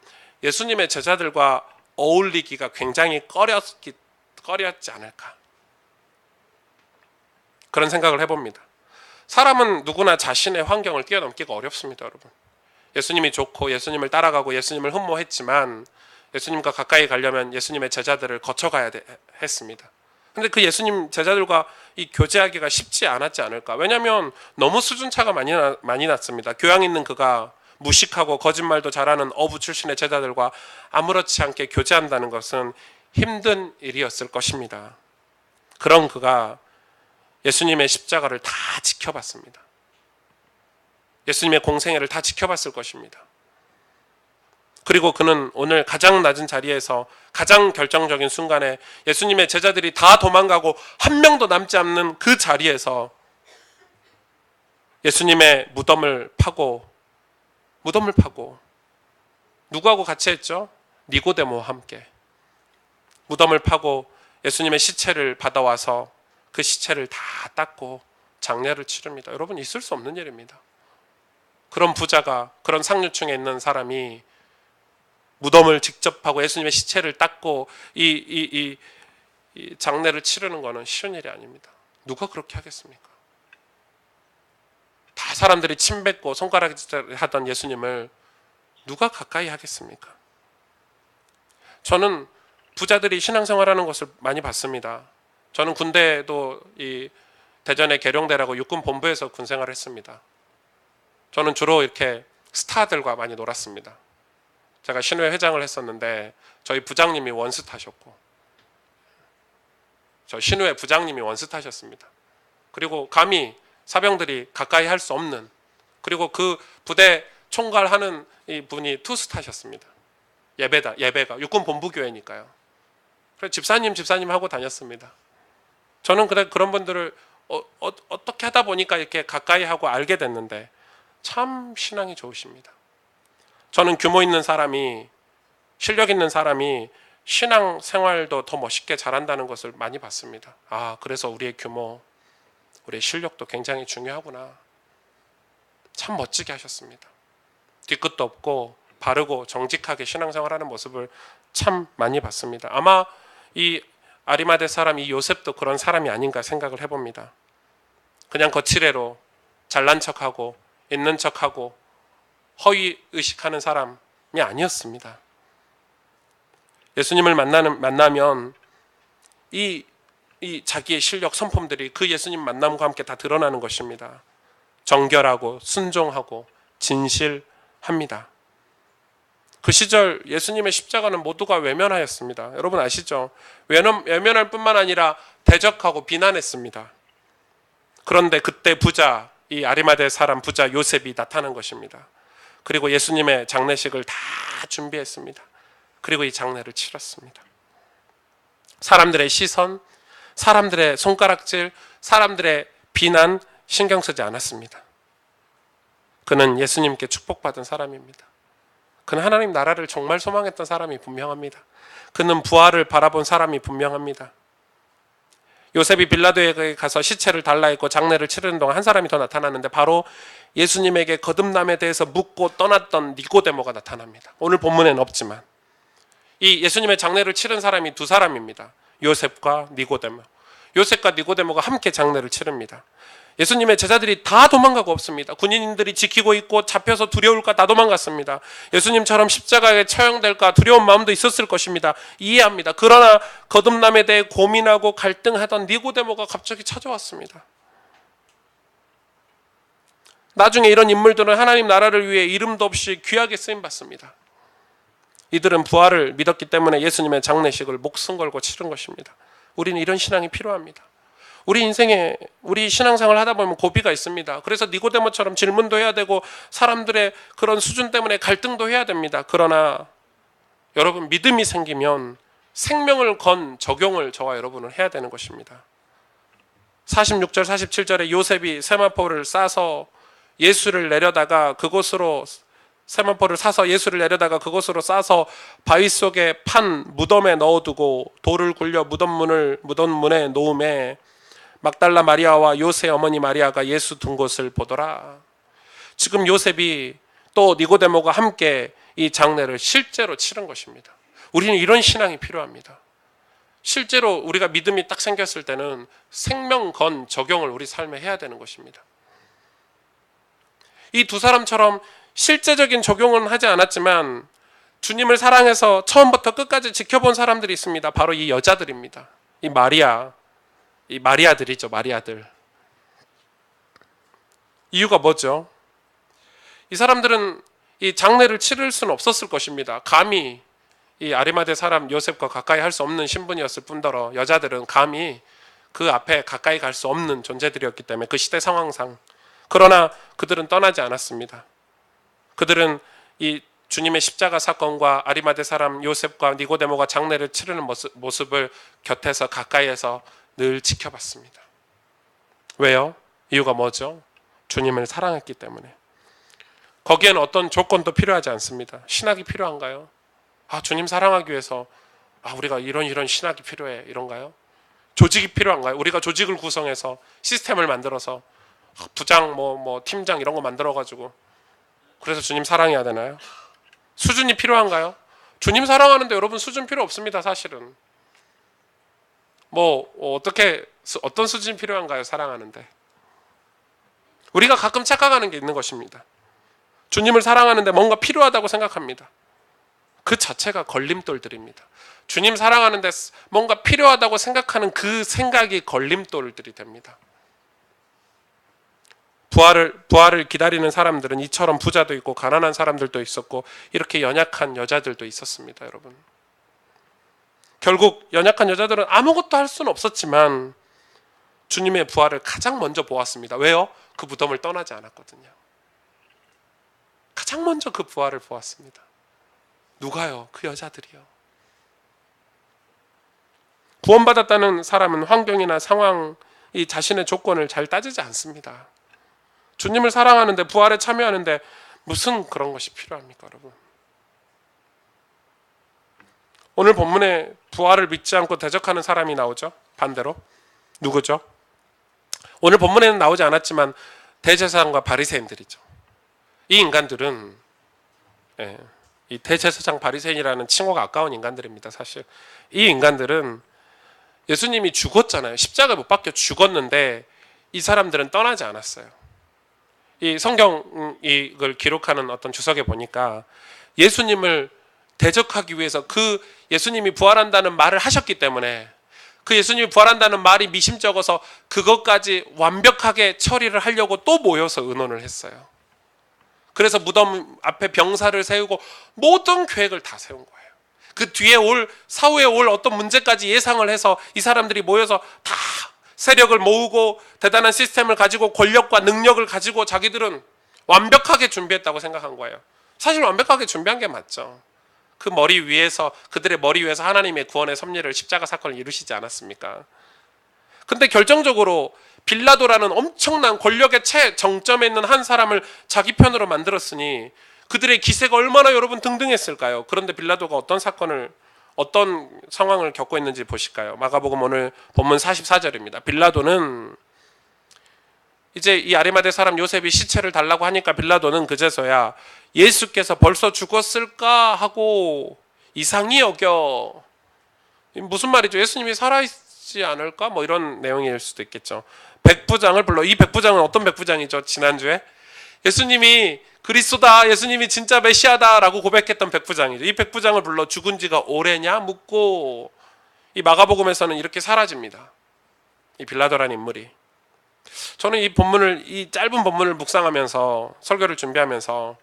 예수님의 제자들과 어울리기가 굉장히 꺼렸지 않을까, 그런 생각을 해봅니다. 사람은 누구나 자신의 환경을 뛰어넘기가 어렵습니다, 여러분. 예수님이 좋고 예수님을 따라가고 예수님을 흠모했지만 예수님과 가까이 가려면 예수님의 제자들을 거쳐가야 했습니다. 근데 그 예수님 제자들과 이 교제하기가 쉽지 않았지 않을까. 왜냐하면 너무 수준차가 많이 났습니다. 교양 있는 그가 무식하고 거짓말도 잘하는 어부 출신의 제자들과 아무렇지 않게 교제한다는 것은 힘든 일이었을 것입니다. 그런 그가 예수님의 십자가를 다 지켜봤습니다. 예수님의 공생애를 다 지켜봤을 것입니다. 그리고 그는 오늘 가장 낮은 자리에서 가장 결정적인 순간에 예수님의 제자들이 다 도망가고 한 명도 남지 않는 그 자리에서 예수님의 무덤을 파고 누구하고 같이 했죠? 니고데모와 함께 무덤을 파고 예수님의 시체를 받아와서 그 시체를 다 닦고 장례를 치릅니다. 여러분, 있을 수 없는 일입니다. 그런 부자가, 그런 상류층에 있는 사람이 무덤을 직접 하고 예수님의 시체를 닦고 이 장례를 치르는 것은 쉬운 일이 아닙니다. 누가 그렇게 하겠습니까? 다 사람들이 침뱉고 손가락질 하던 예수님을 누가 가까이 하겠습니까? 저는 부자들이 신앙생활하는 것을 많이 봤습니다. 저는 군대도 이 대전의 계룡대라고 육군 본부에서 군생활을 했습니다. 저는 주로 이렇게 스타들과 많이 놀았습니다. 제가 신회 회장을 했었는데 저희 부장님이 원스타셨고, 저 신회 부장님이 원스타셨습니다. 그리고 감히 사병들이 가까이 할 수 없는, 그리고 그 부대 총괄하는 이 분이 투스타셨습니다. 예배가 육군 본부교회니까요. 그래서 집사님 하고 다녔습니다. 저는 그런 분들을 어떻게 하다 보니까 이렇게 가까이 하고 알게 됐는데 참 신앙이 좋으십니다. 저는 규모 있는 사람이, 실력 있는 사람이 신앙 생활도 더 멋있게 잘한다는 것을 많이 봤습니다. 아, 그래서 우리의 규모, 우리의 실력도 굉장히 중요하구나. 참 멋지게 하셨습니다. 뒤끝도 없고 바르고 정직하게 신앙생활하는 모습을 참 많이 봤습니다. 아마 이 아리마대 사람 이 요셉도 그런 사람이 아닌가 생각을 해봅니다. 그냥 거칠애로 잘난 척하고 있는 척하고 허위 의식하는 사람이 아니었습니다. 예수님을 만나면 이 자기의 실력 선품들이 그 예수님 만남과 함께 다 드러나는 것입니다. 정결하고 순종하고 진실합니다. 그 시절 예수님의 십자가는 모두가 외면하였습니다. 여러분 아시죠? 외면할 뿐만 아니라 대적하고 비난했습니다. 그런데 그때 부자, 이 아리마대 사람 부자 요셉이 나타난 것입니다. 그리고 예수님의 장례식을 다 준비했습니다. 그리고 이 장례를 치렀습니다. 사람들의 시선, 사람들의 손가락질, 사람들의 비난 신경 쓰지 않았습니다. 그는 예수님께 축복받은 사람입니다. 그는 하나님 나라를 정말 소망했던 사람이 분명합니다. 그는 부활을 바라본 사람이 분명합니다. 요셉이 빌라도에게 가서 시체를 달라 했고 장례를 치르는 동안 한 사람이 더 나타났는데 바로 예수님에게 거듭남에 대해서 묻고 떠났던 니고데모가 나타납니다. 오늘 본문에는 없지만 이 예수님의 장례를 치른 사람이 두 사람입니다. 요셉과 니고데모. 요셉과 니고데모가 함께 장례를 치릅니다. 예수님의 제자들이 다 도망가고 없습니다. 군인들이 지키고 있고 잡혀서 두려울까 다 도망갔습니다. 예수님처럼 십자가에 처형될까 두려운 마음도 있었을 것입니다. 이해합니다. 그러나 거듭남에 대해 고민하고 갈등하던 니고데모가 갑자기 찾아왔습니다. 나중에 이런 인물들은 하나님 나라를 위해 이름도 없이 귀하게 쓰임받습니다. 이들은 부활을 믿었기 때문에 예수님의 장례식을 목숨 걸고 치른 것입니다. 우리는 이런 신앙이 필요합니다. 우리 인생에 우리 신앙생활을 하다 보면 고비가 있습니다. 그래서 니고데모처럼 질문도 해야 되고 사람들의 그런 수준 때문에 갈등도 해야 됩니다. 그러나 여러분 믿음이 생기면 생명을 건 적용을 저와 여러분은 해야 되는 것입니다. 46절 47절에 요셉이 세마포를 싸서 예수를 내려다가 그곳으로 세마포를 사서 예수를 내려다가 그곳으로 싸서 바위 속에 판 무덤에 넣어두고 돌을 굴려 무덤문에 놓음에 막달라 마리아와 요셉 어머니 마리아가 예수 둔 곳을 보더라. 지금 요셉이 또 니고데모가 함께 이 장례를 실제로 치른 것입니다. 우리는 이런 신앙이 필요합니다. 실제로 우리가 믿음이 딱 생겼을 때는 생명 건 적용을 우리 삶에 해야 되는 것입니다. 이 두 사람처럼 실제적인 적용은 하지 않았지만 주님을 사랑해서 처음부터 끝까지 지켜본 사람들이 있습니다. 바로 이 여자들입니다. 이 마리아들이죠. 마리아들. 이유가 뭐죠? 이 사람들은 이 장례를 치를 수는 없었을 것입니다. 감히 이 아리마대 사람 요셉과 가까이 할 수 없는 신분이었을 뿐더러 여자들은 감히 그 앞에 가까이 갈 수 없는 존재들이었기 때문에 그 시대 상황상. 그러나 그들은 떠나지 않았습니다. 그들은 이 주님의 십자가 사건과 아리마대 사람 요셉과 니고데모가 장례를 치르는 모습을 곁에서 가까이에서 늘 지켜봤습니다. 왜요? 이유가 뭐죠? 주님을 사랑했기 때문에. 거기에는 어떤 조건도 필요하지 않습니다. 신학이 필요한가요? 주님 사랑하기 위해서 우리가 이런 신학이 필요해 이런가요? 조직이 필요한가요? 우리가 조직을 구성해서 시스템을 만들어서 부장 팀장 이런 거 만들어 가지고 그래서 주님 사랑해야 되나요? 수준이 필요한가요? 주님 사랑하는데 여러분 수준 필요 없습니다. 사실은 어떤 수준이 필요한가요? 사랑하는데 우리가 가끔 착각하는 게 있는 것입니다. 주님을 사랑하는데 뭔가 필요하다고 생각합니다. 그 자체가 걸림돌들입니다. 주님 사랑하는데 뭔가 필요하다고 생각하는 그 생각이 걸림돌들이 됩니다. 부활을 기다리는 사람들은 이처럼 부자도 있고 가난한 사람들도 있었고 이렇게 연약한 여자들도 있었습니다, 여러분. 결국 연약한 여자들은 아무것도 할 수는 없었지만 주님의 부활을 가장 먼저 보았습니다. 왜요? 그 무덤을 떠나지 않았거든요. 가장 먼저 그 부활을 보았습니다. 누가요? 그 여자들이요. 구원받았다는 사람은 환경이나 상황, 이 자신의 조건을 잘 따지지 않습니다. 주님을 사랑하는데 부활에 참여하는데 무슨 그런 것이 필요합니까, 여러분? 오늘 본문에 부활을 믿지 않고 대적하는 사람이 나오죠. 반대로 누구죠? 오늘 본문에는 나오지 않았지만 대제사장과 바리새인들이죠. 이 인간들은 이 대제사장 바리새인이라는 칭호가 아까운 인간들입니다. 사실 이 인간들은 예수님이 죽었잖아요. 십자가에 못 박혀 죽었는데 이 사람들은 떠나지 않았어요. 이 성경 이걸 기록하는 어떤 주석에 보니까 예수님을 대적하기 위해서 그 예수님이 부활한다는 말을 하셨기 때문에 그 예수님이 부활한다는 말이 미심쩍어서 그것까지 완벽하게 처리를 하려고 또 모여서 의논을 했어요. 그래서 무덤 앞에 병사를 세우고 모든 계획을 다 세운 거예요. 그 뒤에 사후에 올 어떤 문제까지 예상을 해서 이 사람들이 모여서 다 세력을 모으고 대단한 시스템을 가지고 권력과 능력을 가지고 자기들은 완벽하게 준비했다고 생각한 거예요. 사실 완벽하게 준비한 게 맞죠. 그 머리 위에서 그들의 머리 위에서 하나님의 구원의 섭리를 십자가 사건을 이루시지 않았습니까? 근데 결정적으로 빌라도라는 엄청난 권력의 최정점에 있는 한 사람을 자기 편으로 만들었으니 그들의 기세가 얼마나 여러분 등등했을까요? 그런데 빌라도가 어떤 상황을 겪고 있는지 보실까요? 마가복음 오늘 본문 44절입니다. 빌라도는 이제 이 아리마대 사람 요셉이 시체를 달라고 하니까 빌라도는 그제서야 예수께서 벌써 죽었을까 하고 이상히 여겨. 무슨 말이죠? 예수님이 살아있지 않을까? 뭐 이런 내용일 수도 있겠죠. 백부장을 불러. 이 백부장은 어떤 백부장이죠? 지난주에 예수님이 그리스도다, 예수님이 진짜 메시아다라고 고백했던 백부장이죠. 이 백부장을 불러 죽은 지가 오래냐 묻고, 이 마가복음에서는 이렇게 사라집니다. 이 빌라도라는 인물이. 저는 이 짧은 본문을 묵상하면서 설교를 준비하면서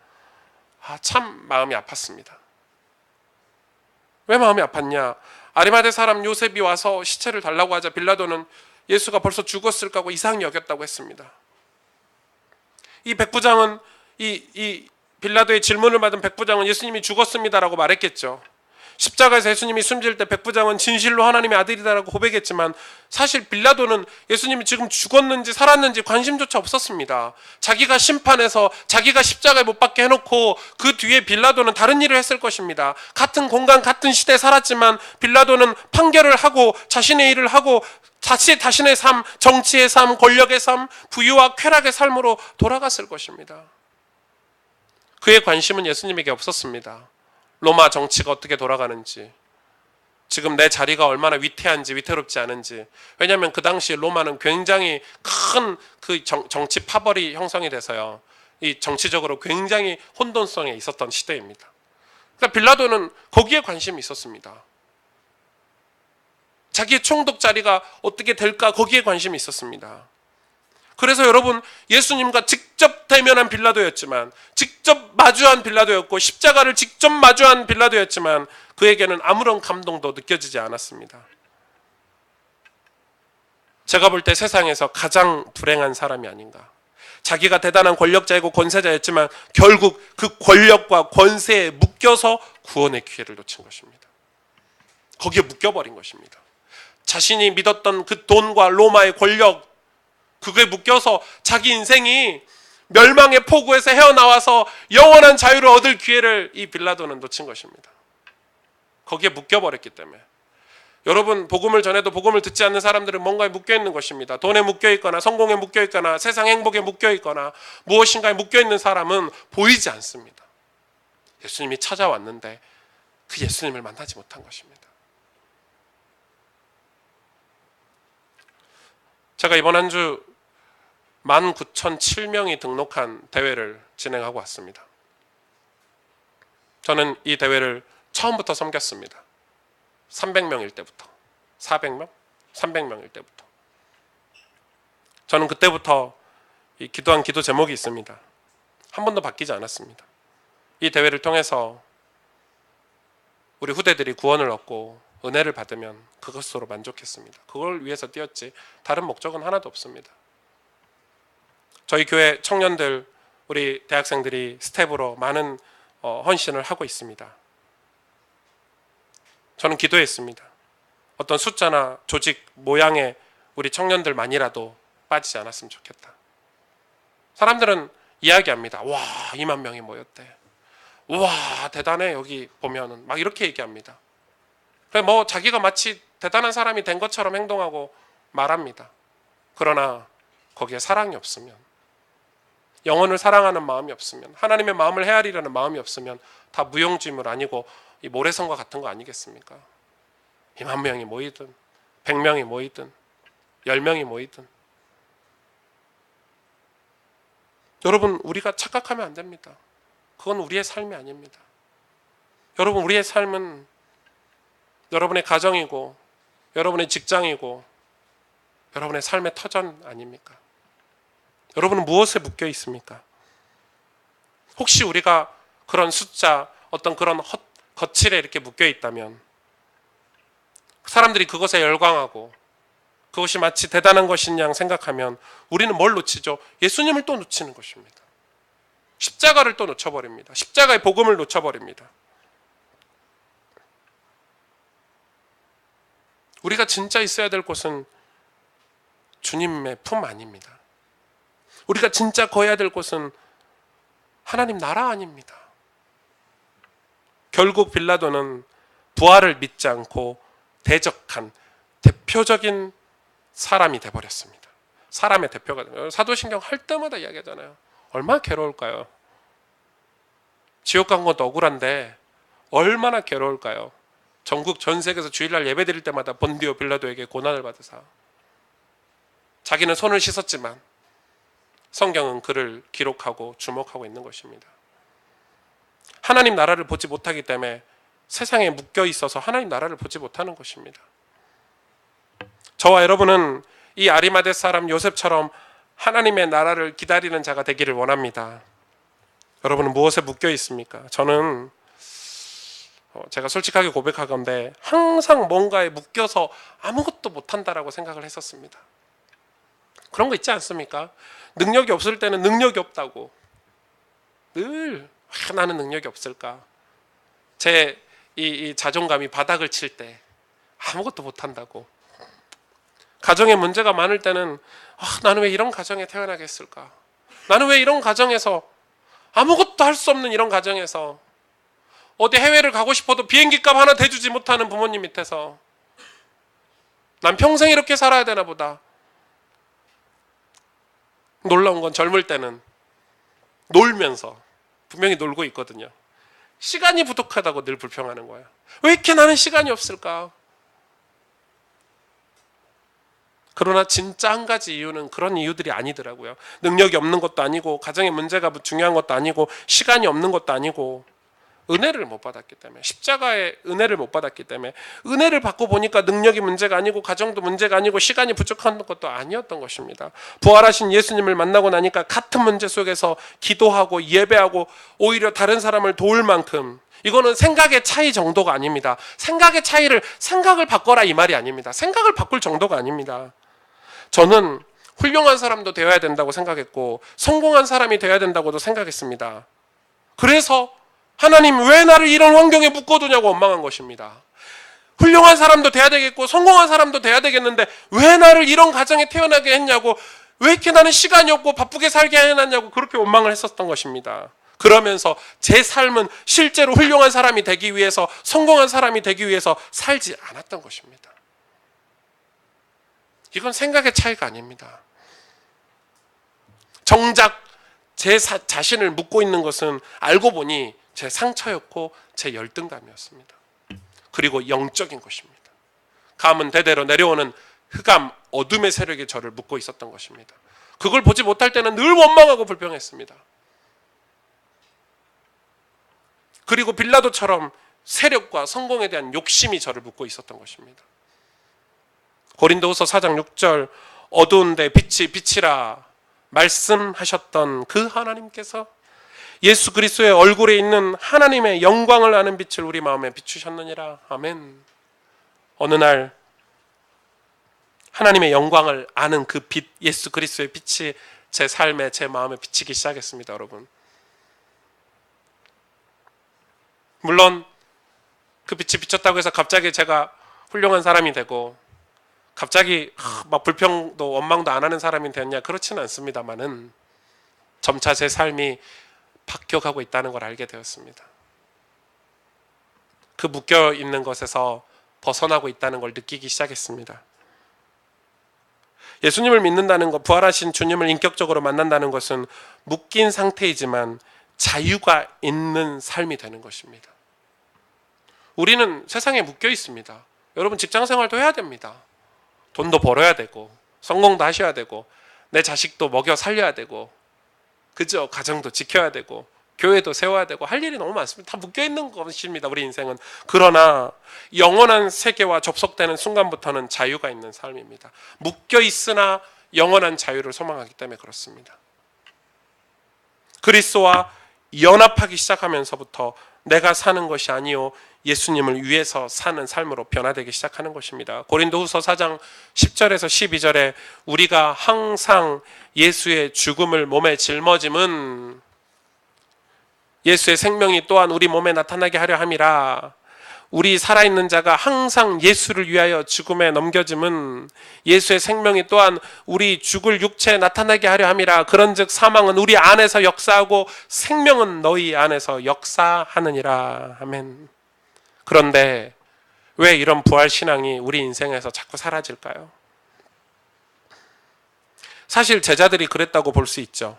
참 마음이 아팠습니다. 왜 마음이 아팠냐? 아리마대 사람 요셉이 와서 시체를 달라고 하자 빌라도는 예수가 벌써 죽었을까 하고 이상히 여겼다고 했습니다. 이 백부장은 이 빌라도의 질문을 받은 백부장은 예수님이 죽었습니다라고 말했겠죠. 십자가에서 예수님이 숨질 때 백부장은 진실로 하나님의 아들이다라고 고백했지만 사실 빌라도는 예수님이 지금 죽었는지 살았는지 관심조차 없었습니다. 자기가 심판해서 자기가 십자가에 못 박게 해놓고 그 뒤에 빌라도는 다른 일을 했을 것입니다. 같은 공간 같은 시대에 살았지만 빌라도는 판결을 하고 자신의 일을 하고 자신의 삶, 정치의 삶, 권력의 삶, 부유와 쾌락의 삶으로 돌아갔을 것입니다. 그의 관심은 예수님에게 없었습니다. 로마 정치가 어떻게 돌아가는지, 지금 내 자리가 얼마나 위태한지 위태롭지 않은지. 왜냐하면 그 당시 로마는 굉장히 큰 그 정치 파벌이 형성이 돼서요, 이 정치적으로 굉장히 혼돈성에 있었던 시대입니다. 그러니까 빌라도는 거기에 관심이 있었습니다. 자기의 총독 자리가 어떻게 될까, 거기에 관심이 있었습니다. 그래서 여러분, 예수님과 직접 대면한 빌라도였지만, 직접 마주한 빌라도였고, 십자가를 직접 마주한 빌라도였지만 그에게는 아무런 감동도 느껴지지 않았습니다. 제가 볼 때 세상에서 가장 불행한 사람이 아닌가. 자기가 대단한 권력자이고 권세자였지만 결국 그 권력과 권세에 묶여서 구원의 기회를 놓친 것입니다. 거기에 묶여버린 것입니다. 자신이 믿었던 그 돈과 로마의 권력, 그거에 묶여서 자기 인생이 멸망의 포구에서 헤어나와서 영원한 자유를 얻을 기회를 이 빌라도는 놓친 것입니다. 거기에 묶여버렸기 때문에. 여러분, 복음을 전해도 복음을 듣지 않는 사람들은 뭔가에 묶여있는 것입니다. 돈에 묶여있거나 성공에 묶여있거나 세상 행복에 묶여있거나 무엇인가에 묶여있는 사람은 보이지 않습니다. 예수님이 찾아왔는데 그 예수님을 만나지 못한 것입니다. 제가 이번 한 주 19,007명이 등록한 대회를 진행하고 왔습니다. 저는 이 대회를 처음부터 섬겼습니다. 300명일 때부터, 400명, 300명일 때부터. 저는 그때부터 이 기도한 기도 제목이 있습니다. 한 번도 바뀌지 않았습니다. 이 대회를 통해서 우리 후대들이 구원을 얻고 은혜를 받으면 그것으로 만족했습니다. 그걸 위해서 뛰었지 다른 목적은 하나도 없습니다. 저희 교회 청년들, 우리 대학생들이 스텝으로 많은 헌신을 하고 있습니다. 저는 기도했습니다. 어떤 숫자나 조직 모양에 우리 청년들만이라도 빠지지 않았으면 좋겠다. 사람들은 이야기합니다. 와, 2만 명이 모였대. 와, 대단해. 여기 보면은 막 이렇게 얘기합니다. 뭐 자기가 마치 대단한 사람이 된 것처럼 행동하고 말합니다. 그러나 거기에 사랑이 없으면, 영혼을 사랑하는 마음이 없으면, 하나님의 마음을 헤아리려는 마음이 없으면 다 무용지물 아니고 이 모래성과 같은 거 아니겠습니까? 2만 명이 모이든 100명이 모이든 10명이 모이든. 여러분, 우리가 착각하면 안 됩니다. 그건 우리의 삶이 아닙니다. 여러분, 우리의 삶은 여러분의 가정이고 여러분의 직장이고 여러분의 삶의 터전 아닙니까? 여러분은 무엇에 묶여 있습니까? 혹시 우리가 그런 숫자, 어떤 그런 거칠에 이렇게 묶여 있다면 사람들이 그것에 열광하고 그것이 마치 대단한 것인 양 생각하면 우리는 뭘 놓치죠? 예수님을 또 놓치는 것입니다. 십자가를 또 놓쳐버립니다. 십자가의 복음을 놓쳐버립니다. 우리가 진짜 있어야 될 곳은 주님의 품 아닙니다. 우리가 진짜 거해야 될 곳은 하나님 나라 아닙니다. 결국 빌라도는 부활을 믿지 않고 대적한 대표적인 사람이 돼버렸습니다. 사람의 대표가 돼요. 사도신경 할 때마다 이야기하잖아요. 얼마나 괴로울까요? 지옥 간 것도 억울한데 얼마나 괴로울까요? 전국 전 세계에서 주일날 예배 드릴 때마다 본디오 빌라도에게 고난을 받으사 자기는 손을 씻었지만 성경은 그를 기록하고 주목하고 있는 것입니다. 하나님 나라를 보지 못하기 때문에 세상에 묶여 있어서 하나님 나라를 보지 못하는 것입니다. 저와 여러분은 이 아리마대 사람 요셉처럼 하나님의 나라를 기다리는 자가 되기를 원합니다. 여러분은 무엇에 묶여 있습니까? 저는 제가 솔직하게 고백하건대 항상 뭔가에 묶여서 아무것도 못한다라고 생각을 했었습니다. 그런 거 있지 않습니까? 능력이 없을 때는 능력이 없다고 늘 나는 능력이 없을까? 제 이 자존감이 바닥을 칠 때 아무것도 못한다고. 가정에 문제가 많을 때는 나는 왜 이런 가정에 태어나겠을까? 나는 왜 이런 가정에서 아무것도 할 수 없는 이런 가정에서 어디 해외를 가고 싶어도 비행기값 하나 대주지 못하는 부모님 밑에서 난 평생 이렇게 살아야 되나 보다. 놀라운 건 젊을 때는 놀면서 분명히 놀고 있거든요. 시간이 부족하다고 늘 불평하는 거예요. 왜 이렇게 나는 시간이 없을까? 그러나 진짜 한 가지 이유는 그런 이유들이 아니더라고요. 능력이 없는 것도 아니고 가정의 문제가 중요한 것도 아니고 시간이 없는 것도 아니고 은혜를 못 받았기 때문에, 십자가의 은혜를 못 받았기 때문에, 은혜를 받고 보니까 능력이 문제가 아니고 가정도 문제가 아니고 시간이 부족한 것도 아니었던 것입니다. 부활하신 예수님을 만나고 나니까 같은 문제 속에서 기도하고 예배하고 오히려 다른 사람을 도울 만큼, 이거는 생각의 차이 정도가 아닙니다. 생각을 바꿔라 이 말이 아닙니다. 생각을 바꿀 정도가 아닙니다. 저는 훌륭한 사람도 되어야 된다고 생각했고 성공한 사람이 되어야 된다고도 생각했습니다. 그래서 하나님 왜 나를 이런 환경에 묶어두냐고 원망한 것입니다. 훌륭한 사람도 돼야 되겠고 성공한 사람도 돼야 되겠는데 왜 나를 이런 가정에 태어나게 했냐고, 왜 이렇게 나는 시간이 없고 바쁘게 살게 해놨냐고 그렇게 원망을 했었던 것입니다. 그러면서 제 삶은 실제로 훌륭한 사람이 되기 위해서, 성공한 사람이 되기 위해서 살지 않았던 것입니다. 이건 생각의 차이가 아닙니다. 정작 제 자신을 묶고 있는 것은 알고 보니 제 상처였고 제 열등감이었습니다. 그리고 영적인 것입니다. 가문 대대로 내려오는 흑암, 어둠의 세력이 저를 묶고 있었던 것입니다. 그걸 보지 못할 때는 늘 원망하고 불평했습니다. 그리고 빌라도처럼 세력과 성공에 대한 욕심이 저를 묶고 있었던 것입니다. 고린도후서 4장 6절 어두운데 빛이 빛이라 말씀하셨던 그 하나님께서 예수 그리스도의 얼굴에 있는 하나님의 영광을 아는 빛을 우리 마음에 비추셨느니라. 아멘. 어느 날 하나님의 영광을 아는 그 빛, 예수 그리스도의 빛이 제 삶에, 제 마음에 비치기 시작했습니다, 여러분. 물론 그 빛이 비쳤다고 해서 갑자기 제가 훌륭한 사람이 되고 갑자기 막 불평도 원망도 안 하는 사람이 되었냐, 그렇지는 않습니다만은 점차 제 삶이 바뀌어가고 있다는 걸 알게 되었습니다. 그 묶여 있는 것에서 벗어나고 있다는 걸 느끼기 시작했습니다. 예수님을 믿는다는 것, 부활하신 주님을 인격적으로 만난다는 것은 묶인 상태이지만 자유가 있는 삶이 되는 것입니다. 우리는 세상에 묶여 있습니다. 여러분 직장 생활도 해야 됩니다. 돈도 벌어야 되고 성공도 하셔야 되고 내 자식도 먹여 살려야 되고, 그죠? 가정도 지켜야 되고 교회도 세워야 되고 할 일이 너무 많습니다. 다 묶여 있는 것입니다, 우리 인생은. 그러나 영원한 세계와 접속되는 순간부터는 자유가 있는 삶입니다. 묶여 있으나 영원한 자유를 소망하기 때문에 그렇습니다. 그리스도와 연합하기 시작하면서부터 내가 사는 것이 아니요 예수님을 위해서 사는 삶으로 변화되기 시작하는 것입니다. 고린도후서 4장 10절에서 12절에 우리가 항상 예수의 죽음을 몸에 짊어짐은 예수의 생명이 또한 우리 몸에 나타나게 하려 함이라. 우리 살아있는 자가 항상 예수를 위하여 죽음에 넘겨짐은 예수의 생명이 또한 우리 죽을 육체에 나타나게 하려 함이라. 그런즉 사망은 우리 안에서 역사하고 생명은 너희 안에서 역사하느니라. 아멘. 그런데 왜 이런 부활신앙이 우리 인생에서 자꾸 사라질까요? 사실 제자들이 그랬다고 볼 수 있죠.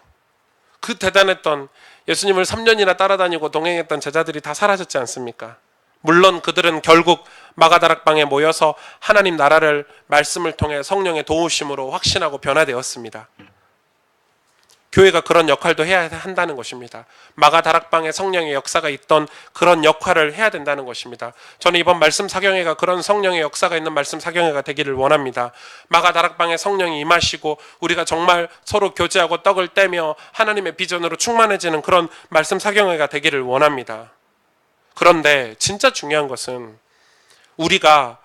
그 대단했던 예수님을 3년이나 따라다니고 동행했던 제자들이 다 사라졌지 않습니까? 물론 그들은 결국 마가다락방에 모여서 하나님 나라를 말씀을 통해 성령의 도우심으로 확신하고 변화되었습니다. 교회가 그런 역할도 해야 한다는 것입니다. 마가다락방에 성령의 역사가 있던 그런 역할을 해야 된다는 것입니다. 저는 이번 말씀 사경회가 그런 성령의 역사가 있는 말씀 사경회가 되기를 원합니다. 마가다락방에 성령이 임하시고 우리가 정말 서로 교제하고 떡을 떼며 하나님의 비전으로 충만해지는 그런 말씀 사경회가 되기를 원합니다. 그런데 진짜 중요한 것은 우리가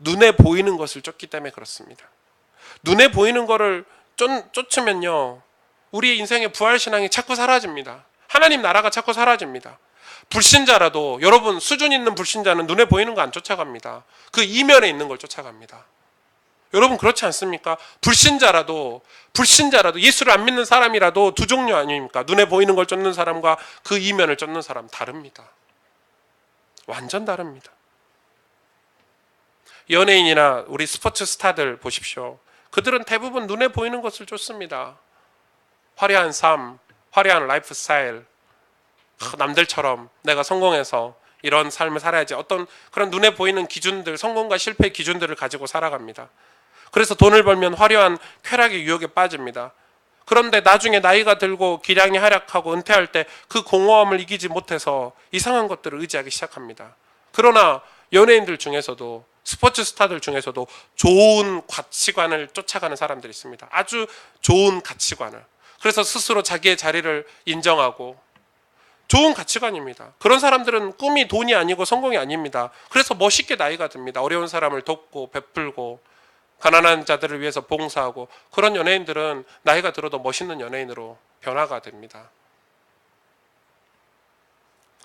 눈에 보이는 것을 쫓기 때문에 그렇습니다. 눈에 보이는 것을 쫓으면요 우리의 인생의 부활신앙이 자꾸 사라집니다. 하나님 나라가 자꾸 사라집니다. 불신자라도, 여러분 수준 있는 불신자는 눈에 보이는 거 안 쫓아갑니다. 그 이면에 있는 걸 쫓아갑니다. 여러분 그렇지 않습니까? 불신자라도 예수를 안 믿는 사람이라도 두 종류 아닙니까? 눈에 보이는 걸 쫓는 사람과 그 이면을 쫓는 사람 다릅니다. 완전 다릅니다. 연예인이나 우리 스포츠 스타들 보십시오. 그들은 대부분 눈에 보이는 것을 쫓습니다. 화려한 삶, 화려한 라이프 스타일, 남들처럼 내가 성공해서 이런 삶을 살아야지, 어떤 그런 눈에 보이는 기준들, 성공과 실패의 기준들을 가지고 살아갑니다. 그래서 돈을 벌면 화려한 쾌락의 유혹에 빠집니다. 그런데 나중에 나이가 들고 기량이 하락하고 은퇴할 때 그 공허함을 이기지 못해서 이상한 것들을 의지하기 시작합니다. 그러나 연예인들 중에서도, 스포츠 스타들 중에서도 좋은 가치관을 쫓아가는 사람들이 있습니다. 아주 좋은 가치관을. 그래서 스스로 자기의 자리를 인정하고, 좋은 가치관입니다. 그런 사람들은 꿈이 돈이 아니고 성공이 아닙니다. 그래서 멋있게 나이가 듭니다. 어려운 사람을 돕고 베풀고 가난한 자들을 위해서 봉사하고, 그런 연예인들은 나이가 들어도 멋있는 연예인으로 변화가 됩니다.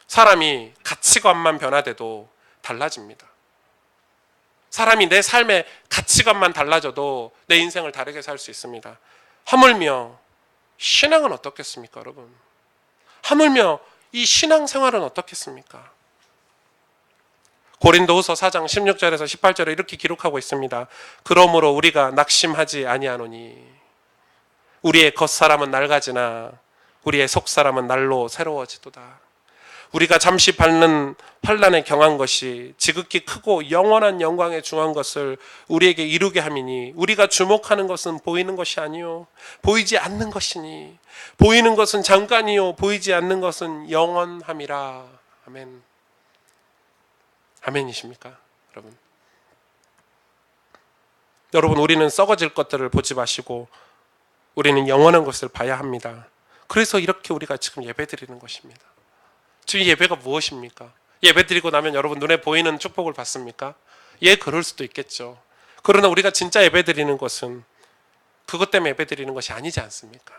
사람이 가치관만 변화돼도 달라집니다. 사람이 내 삶의 가치관만 달라져도 내 인생을 다르게 살 수 있습니다. 하물며 신앙은 어떻겠습니까, 여러분? 하물며 이 신앙생활은 어떻겠습니까? 고린도후서 4장 16절에서 18절에 이렇게 기록하고 있습니다. 그러므로 우리가 낙심하지 아니하노니 우리의 겉사람은 낡아지나 우리의 속사람은 날로 새로워지도다. 우리가 잠시 받는 환난에 경한 것이 지극히 크고 영원한 영광에 중한 것을 우리에게 이루게 함이니 우리가 주목하는 것은 보이는 것이 아니요 보이지 않는 것이니 보이는 것은 잠깐이요 보이지 않는 것은 영원함이라. 아멘. 아멘이십니까? 여러분. 여러분, 우리는 썩어질 것들을 보지 마시고 우리는 영원한 것을 봐야 합니다. 그래서 이렇게 우리가 지금 예배드리는 것입니다. 지금 예배가 무엇입니까? 예배드리고 나면 여러분 눈에 보이는 축복을 받습니까? 예, 그럴 수도 있겠죠. 그러나 우리가 진짜 예배드리는 것은 그것 때문에 예배드리는 것이 아니지 않습니까?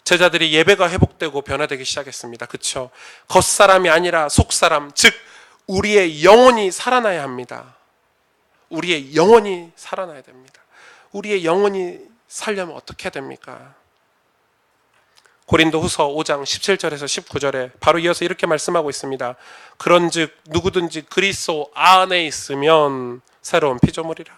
제자들이 예배가 회복되고 변화되기 시작했습니다. 그렇죠? 겉사람이 아니라 속사람, 즉 우리의 영혼이 살아나야 합니다. 우리의 영혼이 살아나야 됩니다. 우리의 영혼이 살려면 어떻게 해야 됩니까? 고린도후서 5장 17절에서 19절에 바로 이어서 이렇게 말씀하고 있습니다. 그런즉 누구든지 그리스도 안에 있으면 새로운 피조물이라.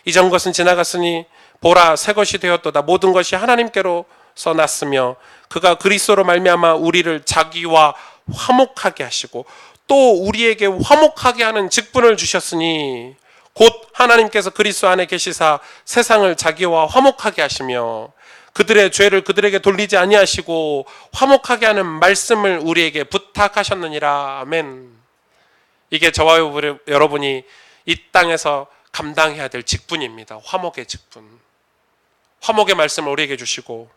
이전 것은 지나갔으니 보라 새 것이 되었도다. 모든 것이 하나님께로서 났으며 그가 그리스도로 말미암아 우리를 자기와 화목하게 하시고 또 우리에게 화목하게 하는 직분을 주셨으니 곧 하나님께서 그리스도 안에 계시사 세상을 자기와 화목하게 하시며 그들의 죄를 그들에게 돌리지 아니하시고 화목하게 하는 말씀을 우리에게 부탁하셨느니라. 아멘. 이게 저와 여러분이 이 땅에서 감당해야 될 직분입니다. 화목의 직분. 화목의 말씀을 우리에게 주시고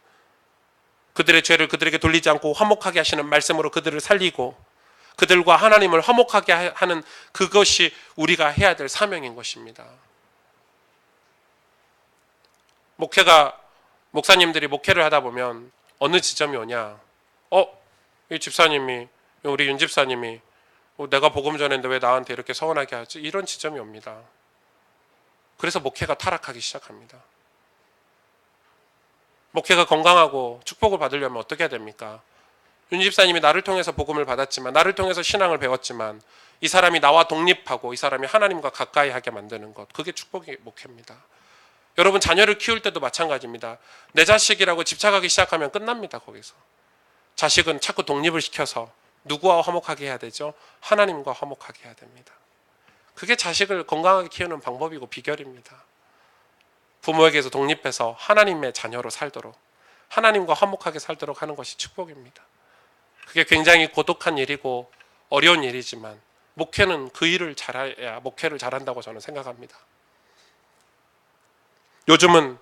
그들의 죄를 그들에게 돌리지 않고 화목하게 하시는 말씀으로 그들을 살리고 그들과 하나님을 화목하게 하는 그것이 우리가 해야 될 사명인 것입니다. 목사님들이 목회를 하다 보면 어느 지점이 오냐? 이 집사님이, 우리 윤 집사님이 내가 복음 전했는데 왜 나한테 이렇게 서운하게 하지? 이런 지점이 옵니다. 그래서 목회가 타락하기 시작합니다. 목회가 건강하고 축복을 받으려면 어떻게 해야 됩니까? 윤 집사님이 나를 통해서 복음을 받았지만, 나를 통해서 신앙을 배웠지만 이 사람이 나와 독립하고 이 사람이 하나님과 가까이 하게 만드는 것, 그게 축복의 목회입니다. 여러분, 자녀를 키울 때도 마찬가지입니다. 내 자식이라고 집착하기 시작하면 끝납니다. 거기서 자식은 자꾸 독립을 시켜서 누구와 화목하게 해야 되죠? 하나님과 화목하게 해야 됩니다. 그게 자식을 건강하게 키우는 방법이고 비결입니다. 부모에게서 독립해서 하나님의 자녀로 살도록, 하나님과 화목하게 살도록 하는 것이 축복입니다. 그게 굉장히 고독한 일이고 어려운 일이지만 목회는 그 일을 잘해야 목회를 잘한다고 저는 생각합니다. 요즘은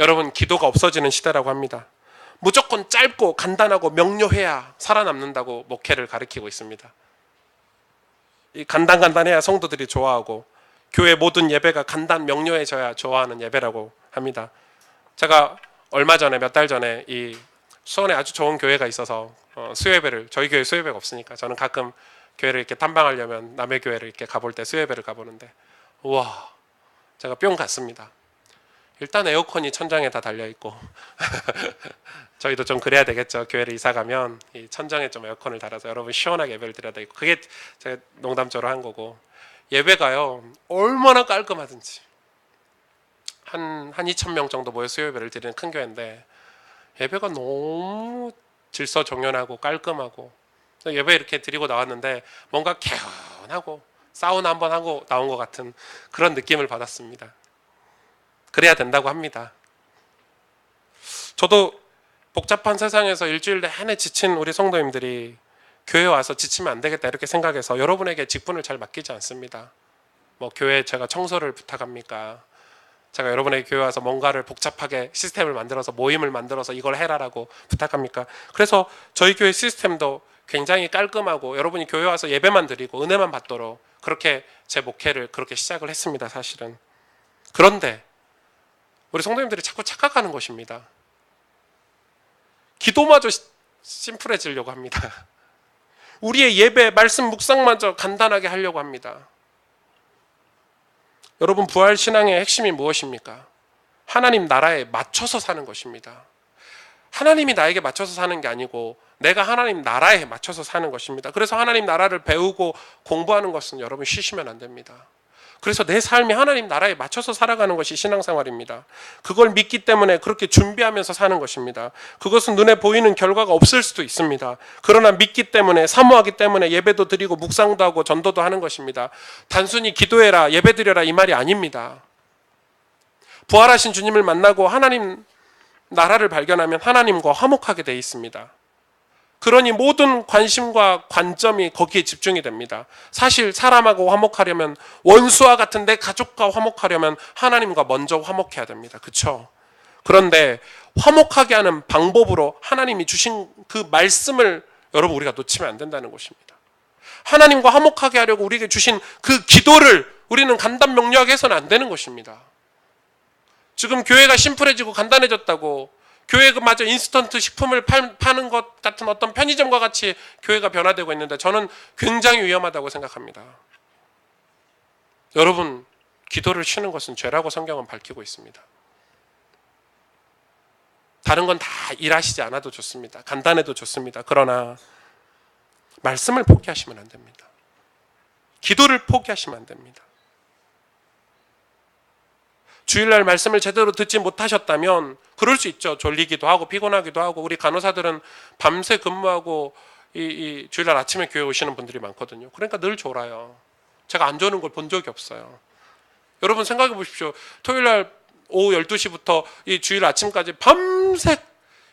여러분 기도가 없어지는 시대라고 합니다. 무조건 짧고 간단하고 명료해야 살아남는다고 목회를 가르치고 있습니다. 이 간단해야 성도들이 좋아하고 교회 모든 예배가 간단 명료해져야 좋아하는 예배라고 합니다. 제가 얼마 전에 몇 달 전에 이 수원에 아주 좋은 교회가 있어서 수요예배를, 저희 교회 수요예배가 없으니까 저는 가끔 교회를 이렇게 탐방하려면 남의 교회를 이렇게 가볼 때 수요예배를 가보는데 우와, 제가 뿅 갔습니다. 일단 에어컨이 천장에 다 달려 있고 저희도 좀 그래야 되겠죠. 교회를 이사 가면 이 천장에 좀 에어컨을 달아서 여러분 시원하게 예배를 드려야 되고, 그게 제가 농담적으로 한 거고, 예배가요 얼마나 깔끔하든지 한 2,000명 정도 모여 수요예배를 드리는 큰 교회인데 예배가 너무 질서정연하고 깔끔하고, 예배 이렇게 드리고 나왔는데 뭔가 개운하고 사우나 한번 하고 나온 것 같은 그런 느낌을 받았습니다. 그래야 된다고 합니다. 저도 복잡한 세상에서 일주일 내내 지친 우리 성도님들이 교회 와서 지치면 안 되겠다 이렇게 생각해서 여러분에게 직분을 잘 맡기지 않습니다. 교회 제가 청소를 부탁합니까? 제가 여러분에게 교회 와서 뭔가를 복잡하게 시스템을 만들어서 모임을 만들어서 이걸 해라라고 부탁합니까? 그래서 저희 교회 시스템도 굉장히 깔끔하고 여러분이 교회 와서 예배만 드리고 은혜만 받도록 그렇게 제 목회를 그렇게 시작을 했습니다. 사실은. 그런데 우리 성도님들이 자꾸 착각하는 것입니다. 기도마저 심플해지려고 합니다. 우리의 예배, 말씀 묵상마저 간단하게 하려고 합니다. 여러분, 부활 신앙의 핵심이 무엇입니까? 하나님 나라에 맞춰서 사는 것입니다. 하나님이 나에게 맞춰서 사는 게 아니고 내가 하나님 나라에 맞춰서 사는 것입니다. 그래서 하나님 나라를 배우고 공부하는 것은 여러분 쉬시면 안 됩니다. 그래서 내 삶이 하나님 나라에 맞춰서 살아가는 것이 신앙생활입니다. 그걸 믿기 때문에 그렇게 준비하면서 사는 것입니다. 그것은 눈에 보이는 결과가 없을 수도 있습니다. 그러나 믿기 때문에, 사모하기 때문에 예배도 드리고 묵상도 하고 전도도 하는 것입니다. 단순히 기도해라, 예배드려라 이 말이 아닙니다. 부활하신 주님을 만나고 하나님 나라를 발견하면 하나님과 화목하게 돼 있습니다. 그러니 모든 관심과 관점이 거기에 집중이 됩니다. 사실 사람하고 화목하려면, 원수와 같은 내 가족과 화목하려면 하나님과 먼저 화목해야 됩니다. 그렇죠? 그런데 화목하게 하는 방법으로 하나님이 주신 그 말씀을 여러분 우리가 놓치면 안 된다는 것입니다. 하나님과 화목하게 하려고 우리에게 주신 그 기도를 우리는 간단 명료하게 해서는 안 되는 것입니다. 지금 교회가 심플해지고 간단해졌다고, 교회가 마저 인스턴트 식품을 파는 것 같은 어떤 편의점과 같이 교회가 변화되고 있는데 저는 굉장히 위험하다고 생각합니다. 여러분, 기도를 쉬는 것은 죄라고 성경은 밝히고 있습니다. 다른 건 다 일하시지 않아도 좋습니다. 간단해도 좋습니다. 그러나 말씀을 포기하시면 안 됩니다. 기도를 포기하시면 안 됩니다. 주일날 말씀을 제대로 듣지 못하셨다면 그럴 수 있죠. 졸리기도 하고 피곤하기도 하고, 우리 간호사들은 밤새 근무하고 이 주일날 아침에 교회 오시는 분들이 많거든요. 그러니까 늘 졸아요. 제가 안 조는 걸 본 적이 없어요. 여러분 생각해 보십시오. 토요일날 오후 12시부터 이 주일 아침까지 밤새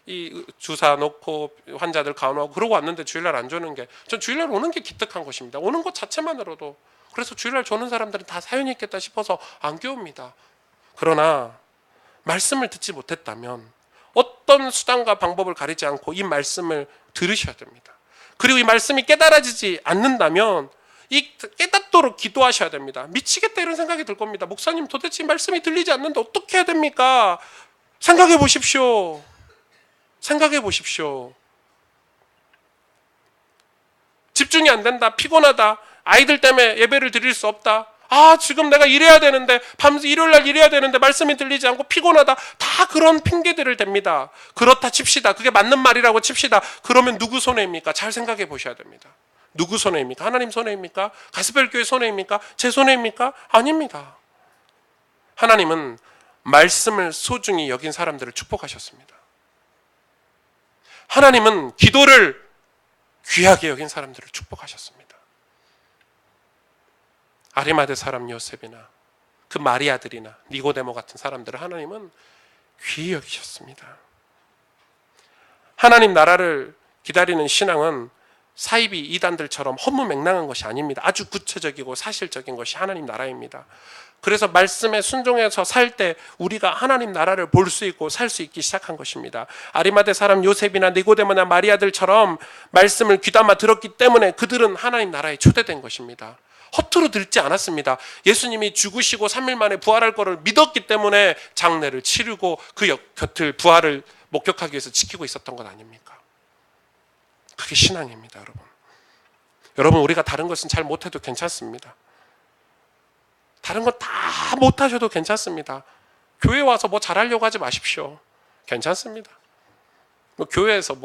이 주사 놓고 환자들 간호하고 그러고 왔는데 주일날 안 조는 게, 전 주일날 오는 게 기특한 것입니다. 오는 것 자체만으로도. 그래서 주일날 조는 사람들은 다 사연이 있겠다 싶어서 안 깨웁니다. 그러나 말씀을 듣지 못했다면 어떤 수단과 방법을 가리지 않고 이 말씀을 들으셔야 됩니다. 그리고 이 말씀이 깨달아지지 않는다면 이 깨닫도록 기도하셔야 됩니다. 미치겠다 이런 생각이 들 겁니다. 목사님, 도대체 이 말씀이 들리지 않는데 어떻게 해야 됩니까? 생각해 보십시오. 생각해 보십시오. 집중이 안 된다, 피곤하다, 아이들 때문에 예배를 드릴 수 없다, 지금 내가 일해야 되는데, 밤새 일요일날 일해야 되는데 말씀이 들리지 않고 피곤하다, 다 그런 핑계들을 댑니다. 그렇다 칩시다. 그게 맞는 말이라고 칩시다. 그러면 누구 손해입니까? 잘 생각해 보셔야 됩니다. 누구 손해입니까? 하나님 손해입니까? 가스펠교회 손해입니까? 제 손해입니까? 아닙니다. 하나님은 말씀을 소중히 여긴 사람들을 축복하셨습니다. 하나님은 기도를 귀하게 여긴 사람들을 축복하셨습니다. 아리마대 사람 요셉이나 그 마리아들이나 니고데모 같은 사람들을 하나님은 귀히 여기셨습니다. 하나님 나라를 기다리는 신앙은 사이비 이단들처럼 허무맹랑한 것이 아닙니다. 아주 구체적이고 사실적인 것이 하나님 나라입니다. 그래서 말씀에 순종해서 살 때 우리가 하나님 나라를 볼 수 있고 살 수 있기 시작한 것입니다. 아리마대 사람 요셉이나 니고데모나 마리아들처럼 말씀을 귀담아 들었기 때문에 그들은 하나님 나라에 초대된 것입니다. 허투루 들지 않았습니다. 예수님이 죽으시고 3일 만에 부활할 것을 믿었기 때문에 장례를 치르고 그 곁을 부활을 목격하기 위해서 지키고 있었던 것 아닙니까? 그게 신앙입니다, 여러분. 여러분, 우리가 다른 것은 잘 못해도 괜찮습니다. 다른 건 다 못하셔도 괜찮습니다. 교회 와서 뭐 잘하려고 하지 마십시오. 괜찮습니다. 교회에서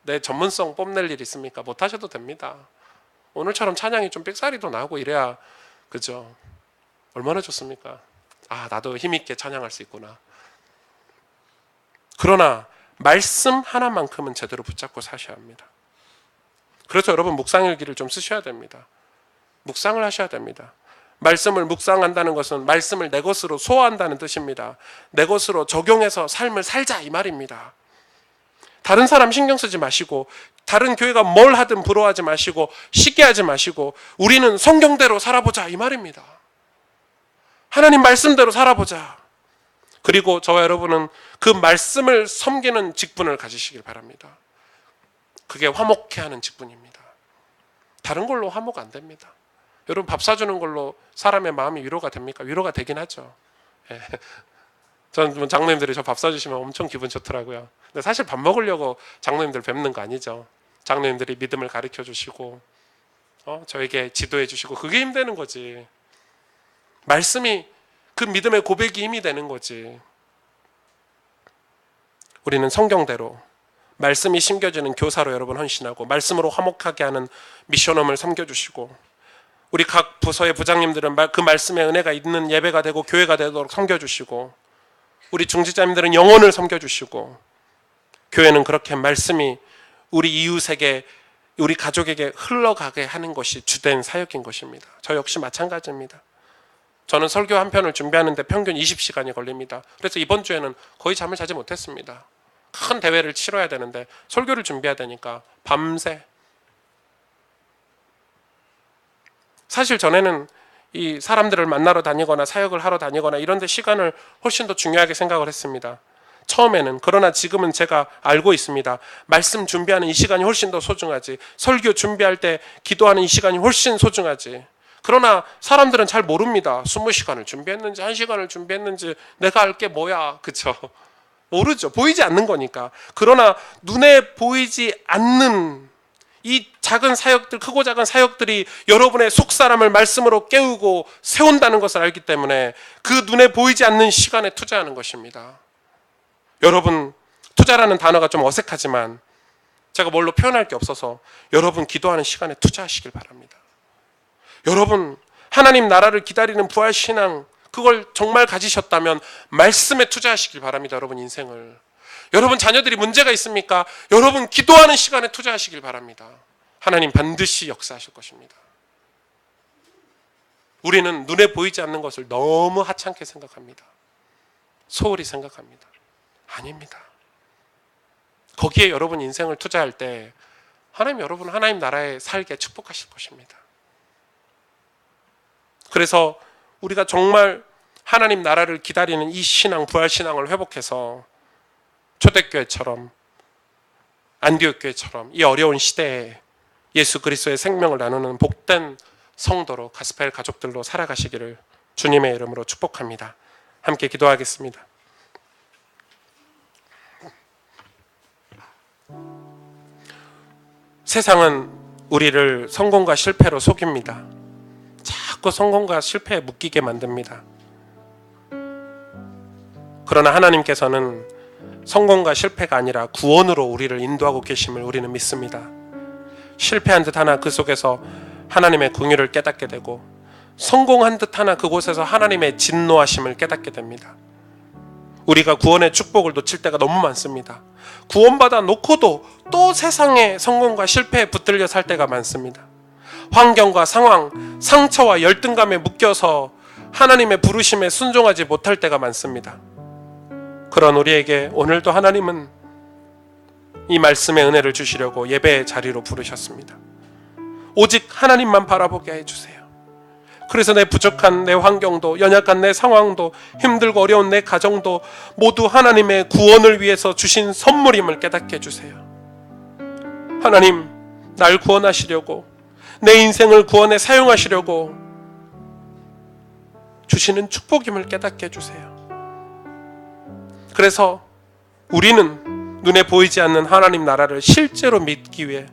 내 전문성 뽐낼 일 있습니까? 못하셔도 됩니다. 오늘처럼 찬양이 좀 삑사리도 나고 이래야, 그죠? 얼마나 좋습니까? 나도 힘있게 찬양할 수 있구나. 그러나 말씀 하나만큼은 제대로 붙잡고 사셔야 합니다. 그래서 여러분 묵상일기를 좀 쓰셔야 됩니다. 묵상을 하셔야 됩니다. 말씀을 묵상한다는 것은 말씀을 내 것으로 소화한다는 뜻입니다. 내 것으로 적용해서 삶을 살자 이 말입니다. 다른 사람 신경 쓰지 마시고, 다른 교회가 뭘 하든 부러워하지 마시고, 시기하지 마시고, 우리는 성경대로 살아보자 이 말입니다. 하나님 말씀대로 살아보자. 그리고 저와 여러분은 그 말씀을 섬기는 직분을 가지시길 바랍니다. 그게 화목해 하는 직분입니다. 다른 걸로 화목 안 됩니다. 여러분, 밥 사주는 걸로 사람의 마음이 위로가 됩니까? 위로가 되긴 하죠. 전 장로님들이 저 밥 사주시면 엄청 기분 좋더라고요. 근데 사실 밥 먹으려고 장로님들 뵙는 거 아니죠. 장로님들이 믿음을 가르쳐 주시고 저에게 지도해 주시고, 그게 힘되는 거지. 말씀이, 그 믿음의 고백이 힘이 되는 거지. 우리는 성경대로 말씀이 심겨지는 교사로 여러분 헌신하고, 말씀으로 화목하게 하는 미션홈을 섬겨주시고, 우리 각 부서의 부장님들은 그 말씀의 은혜가 있는 예배가 되고 교회가 되도록 섬겨주시고, 우리 중지자님들은 영혼을 섬겨주시고, 교회는 그렇게 말씀이 우리 이웃에게, 우리 가족에게 흘러가게 하는 것이 주된 사역인 것입니다. 저 역시 마찬가지입니다. 저는 설교 한 편을 준비하는데 평균 20시간이 걸립니다. 그래서 이번 주에는 거의 잠을 자지 못했습니다. 큰 대회를 치러야 되는데 설교를 준비해야 되니까 밤새. 사실 전에는 이 사람들을 만나러 다니거나 사역을 하러 다니거나 이런 데 시간을 훨씬 더 중요하게 생각을 했습니다. 처음에는. 그러나 지금은 제가 알고 있습니다. 말씀 준비하는 이 시간이 훨씬 더 소중하지. 설교 준비할 때 기도하는 이 시간이 훨씬 소중하지. 그러나 사람들은 잘 모릅니다. 20시간을 준비했는지 1시간을 준비했는지 내가 알 게 뭐야. 그쵸? 모르죠. 보이지 않는 거니까. 그러나 눈에 보이지 않는 이 작은 사역들, 크고 작은 사역들이 여러분의 속사람을 말씀으로 깨우고 세운다는 것을 알기 때문에 그 눈에 보이지 않는 시간에 투자하는 것입니다. 여러분, 투자라는 단어가 좀 어색하지만 제가 뭘로 표현할 게 없어서 여러분 기도하는 시간에 투자하시길 바랍니다. 여러분, 하나님 나라를 기다리는 부활신앙, 그걸 정말 가지셨다면 말씀에 투자하시길 바랍니다. 여러분 인생을. 여러분 자녀들이 문제가 있습니까? 여러분 기도하는 시간에 투자하시길 바랍니다. 하나님 반드시 역사하실 것입니다. 우리는 눈에 보이지 않는 것을 너무 하찮게 생각합니다. 소홀히 생각합니다. 아닙니다. 거기에 여러분 인생을 투자할 때 하나님 여러분 하나님 나라에 살게 축복하실 것입니다. 그래서 우리가 정말 하나님 나라를 기다리는 이 신앙, 부활신앙을 회복해서 초대교회처럼 안디옥교회처럼 이 어려운 시대에 예수 그리스도의 생명을 나누는 복된 성도로 가스펠 가족들로 살아가시기를 주님의 이름으로 축복합니다. 함께 기도하겠습니다. 세상은 우리를 성공과 실패로 속입니다. 자꾸 성공과 실패에 묶이게 만듭니다. 그러나 하나님께서는 성공과 실패가 아니라 구원으로 우리를 인도하고 계심을 우리는 믿습니다. 실패한 듯 하나 그 속에서 하나님의 긍휼을 깨닫게 되고 성공한 듯 하나 그곳에서 하나님의 진노하심을 깨닫게 됩니다. 우리가 구원의 축복을 놓칠 때가 너무 많습니다. 구원받아 놓고도 또 세상의 성공과 실패에 붙들려 살 때가 많습니다. 환경과 상황, 상처와 열등감에 묶여서 하나님의 부르심에 순종하지 못할 때가 많습니다. 그런 우리에게 오늘도 하나님은 이 말씀의 은혜를 주시려고 예배의 자리로 부르셨습니다. 오직 하나님만 바라보게 해주세요. 그래서 내 부족한 내 환경도, 연약한 내 상황도, 힘들고 어려운 내 가정도 모두 하나님의 구원을 위해서 주신 선물임을 깨닫게 해주세요. 하나님, 날 구원하시려고, 내 인생을 구원에 사용하시려고 주시는 축복임을 깨닫게 해주세요. 그래서 우리는 눈에 보이지 않는 하나님 나라를 실제로 믿기 위해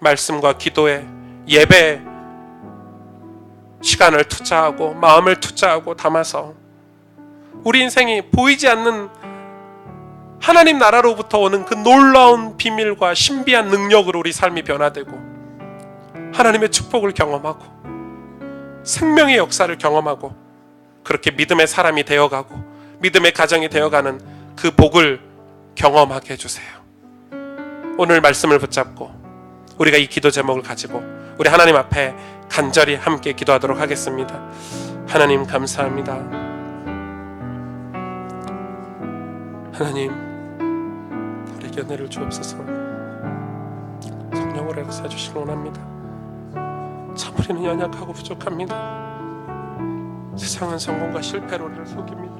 말씀과 기도에, 예배에 시간을 투자하고 마음을 투자하고 담아서 우리 인생이 보이지 않는 하나님 나라로부터 오는 그 놀라운 비밀과 신비한 능력으로 우리 삶이 변화되고 하나님의 축복을 경험하고 생명의 역사를 경험하고 그렇게 믿음의 사람이 되어가고 믿음의 가정이 되어가는 그 복을 경험하게 해주세요. 오늘 말씀을 붙잡고 우리가 이 기도 제목을 가지고 우리 하나님 앞에 간절히 함께 기도하도록 하겠습니다. 하나님 감사합니다. 하나님 우리에게 은혜를 주옵소서. 성령으로 역사해 주시기 원합니다. 참 우리는 연약하고 부족합니다. 세상은 성공과 실패로 우리를 속입니다.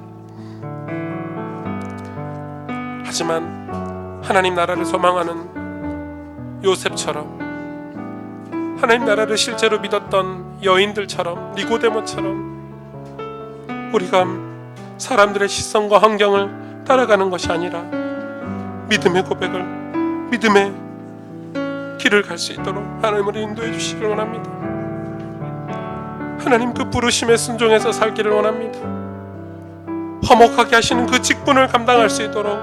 하지만 하나님 나라를 소망하는 요셉처럼 하나님 나라를 실제로 믿었던 여인들처럼 니고데모처럼 우리가 사람들의 시선과 환경을 따라가는 것이 아니라 믿음의 고백을 믿음의 길을 갈 수 있도록 하나님을 인도해 주시길 원합니다. 하나님 그 부르심에 순종해서 살기를 원합니다. 화목하게 하시는 그 직분을 감당할 수 있도록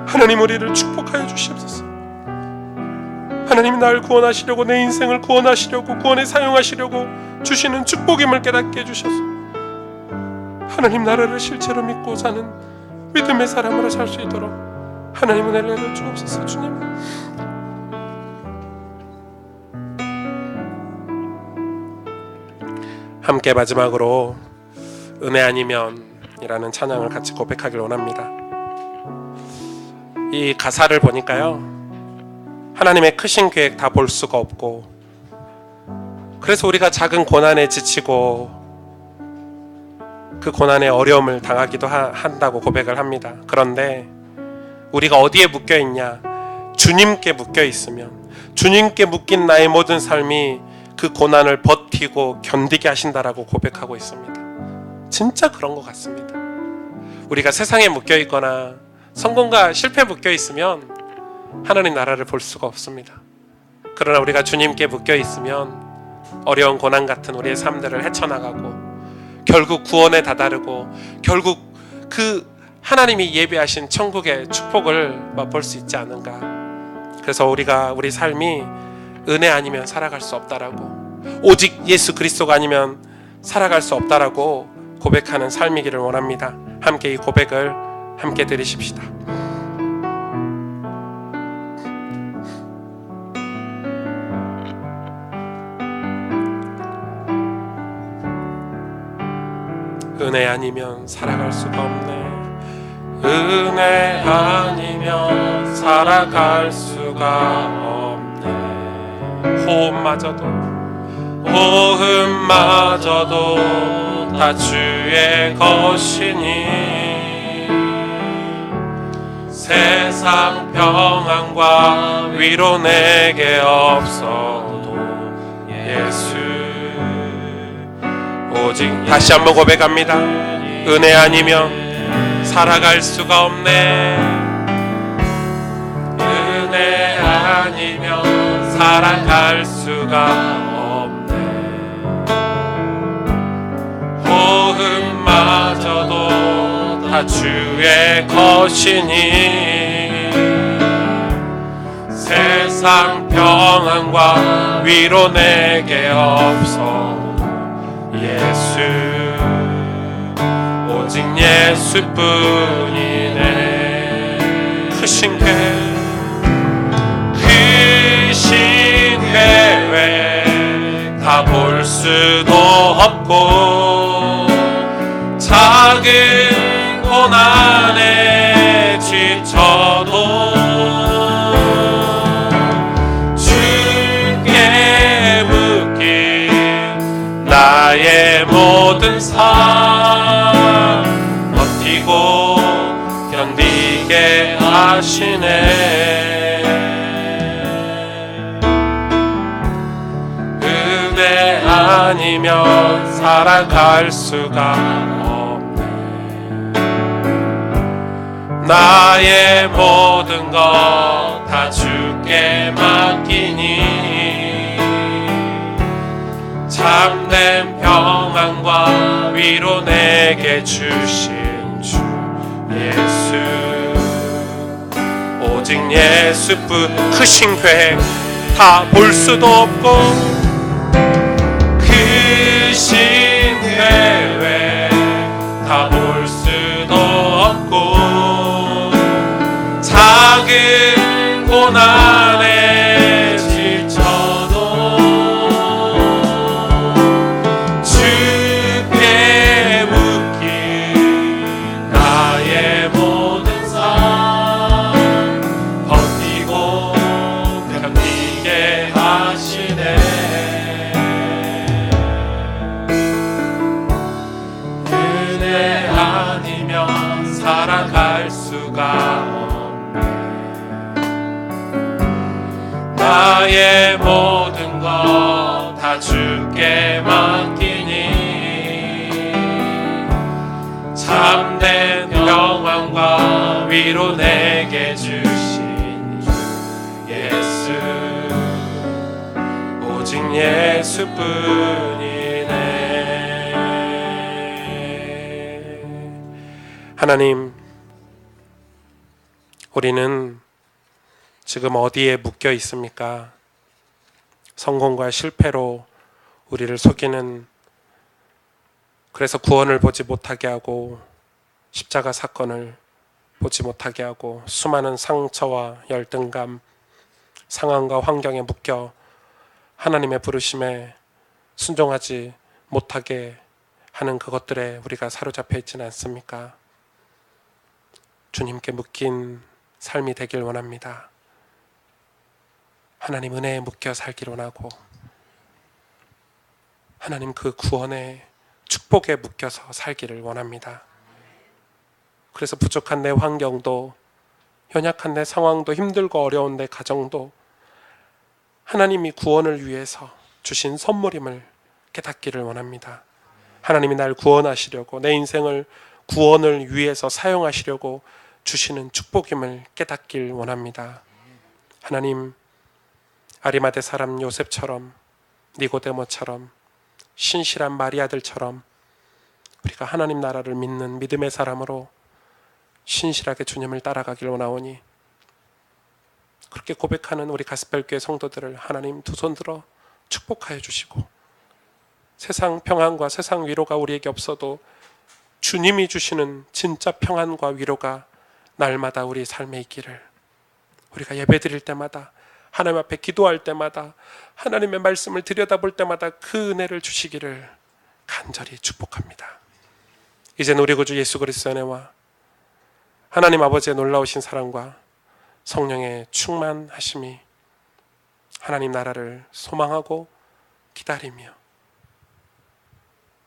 하나님 우리를 축복하여 주시옵소서. 하나님이 나를 구원하시려고 내 인생을 구원하시려고 구원에 사용하시려고 주시는 축복임을 깨닫게 해주셔서 하나님 나라를 실제로 믿고 사는 믿음의 사람으로 살 수 있도록 하나님 은혜를 내려 주옵소서. 주님 함께 마지막으로 은혜 아니면 이라는 찬양을 같이 고백하길 원합니다. 이 가사를 보니까요, 하나님의 크신 계획 다 볼 수가 없고, 그래서 우리가 작은 고난에 지치고 그 고난의 어려움을 당하기도 한다고 고백을 합니다. 그런데 우리가 어디에 묶여 있냐? 주님께 묶여 있으면, 주님께 묶인 나의 모든 삶이 그 고난을 버티고 견디게 하신다라고 고백하고 있습니다. 진짜 그런 것 같습니다. 우리가 세상에 묶여 있거나 성공과 실패에 묶여 있으면 하나님 나라를 볼 수가 없습니다. 그러나 우리가 주님께 묶여 있으면 어려운 고난 같은 우리의 삶들을 헤쳐나가고 결국 구원에 다다르고 결국 그 하나님이 예비하신 천국의 축복을 맛볼 수 있지 않은가. 그래서 우리가 우리 삶이 은혜 아니면 살아갈 수 없다라고, 오직 예수 그리스도가 아니면 살아갈 수 없다라고 고백하는 삶이기를 원합니다. 함께 이 고백을 함께 드리십시다. 은혜 아니면 살아갈 수가 없네. 은혜 아니면 살아갈 수가 없네. 호흡마저도 다 주의 것이니 세상 평안과 위로 내게 없어도 예수. 오직 다시 한번 고백합니다. 은혜 아니면 살아갈 수가 없네. 은혜 아니면 살아갈 수가 없네. 호흡마저도 다 주의 것이니 세상 평안과 위로 내게 없어 예수. 오직 예수뿐이네. 크신 계획 다 볼 수도 없고 작은 고난에 지쳐도 주께 묶인 나의 모든 삶 버티고 견디게 하시네. 은혜 아니면 살아갈 수가 없네. 나의 모든 것 다 주께 맡기니 참된 평안과 위로 내게 주신 주 예수. 오직 예수뿐. 크신 계획 다 볼 수도 없고 크신 계획 다 볼 수도 없고 작은 고난에 지쳐도 주께 묶인 나의 모든 삶 버티고 견디게 하시네. 은혜 아니면 살아갈 수가 없네. 나의 모든 것 다 주께 맡기니 참된 평안과 위로 내게 주신 예수. 오직 예수뿐이네. 하나님, 우리는 지금 어디에 묶여 있습니까? 성공과 실패로 우리를 속이는, 그래서 구원을 보지 못하게 하고 십자가 사건을 보지 못하게 하고 수많은 상처와 열등감, 상황과 환경에 묶여 하나님의 부르심에 순종하지 못하게 하는 그것들에 우리가 사로잡혀 있지는 않습니까? 주님께 묶인 삶이 되길 원합니다. 하나님 은혜에 묶여 살길 원하고 하나님 그 구원의 축복에 묶여서 살기를 원합니다. 그래서 부족한 내 환경도, 연약한 내 상황도, 힘들고 어려운 내 가정도 하나님이 구원을 위해서 주신 선물임을 깨닫기를 원합니다. 하나님이 날 구원하시려고, 내 인생을 구원을 위해서 사용하시려고 주시는 축복임을 깨닫길 원합니다. 하나님, 아리마대 사람 요셉처럼, 니고데모처럼, 신실한 마리아들처럼 우리가 하나님 나라를 믿는 믿음의 사람으로 신실하게 주님을 따라가길 원하오니, 그렇게 고백하는 우리 가스펠교회 성도들을 하나님 두 손 들어 축복하여 주시고, 세상 평안과 세상 위로가 우리에게 없어도 주님이 주시는 진짜 평안과 위로가 날마다 우리 삶에 있기를, 우리가 예배 드릴 때마다, 하나님 앞에 기도할 때마다, 하나님의 말씀을 들여다볼 때마다 그 은혜를 주시기를 간절히 축복합니다. 이제는 우리 구주 예수 그리스도의 은혜와 하나님 아버지의 놀라우신 사랑과 성령의 충만하심이 하나님 나라를 소망하고 기다리며,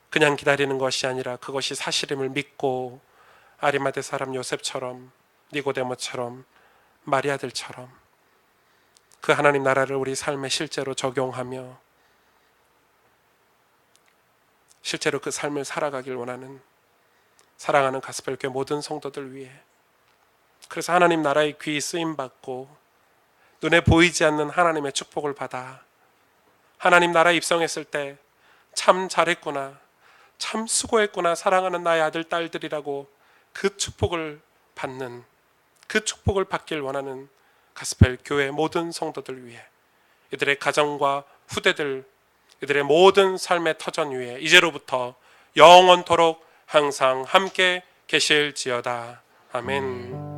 그냥 기다리는 것이 아니라 그것이 사실임을 믿고 아리마대 사람 요셉처럼, 니고데모처럼, 마리아들처럼 그 하나님 나라를 우리 삶에 실제로 적용하며 실제로 그 삶을 살아가길 원하는 사랑하는 가스펠교회 모든 성도들 위해, 그래서 하나님 나라의 귀히 쓰임받고 눈에 보이지 않는 하나님의 축복을 받아 하나님 나라에 입성했을 때 참 잘했구나, 참 수고했구나, 사랑하는 나의 아들 딸들이라고 그 축복을 받는, 그 축복을 받길 원하는 가스펠 교회 모든 성도들 위해, 이들의 가정과 후대들, 이들의 모든 삶의 터전 위에 이제로부터 영원토록 항상 함께 계실지어다. 아멘.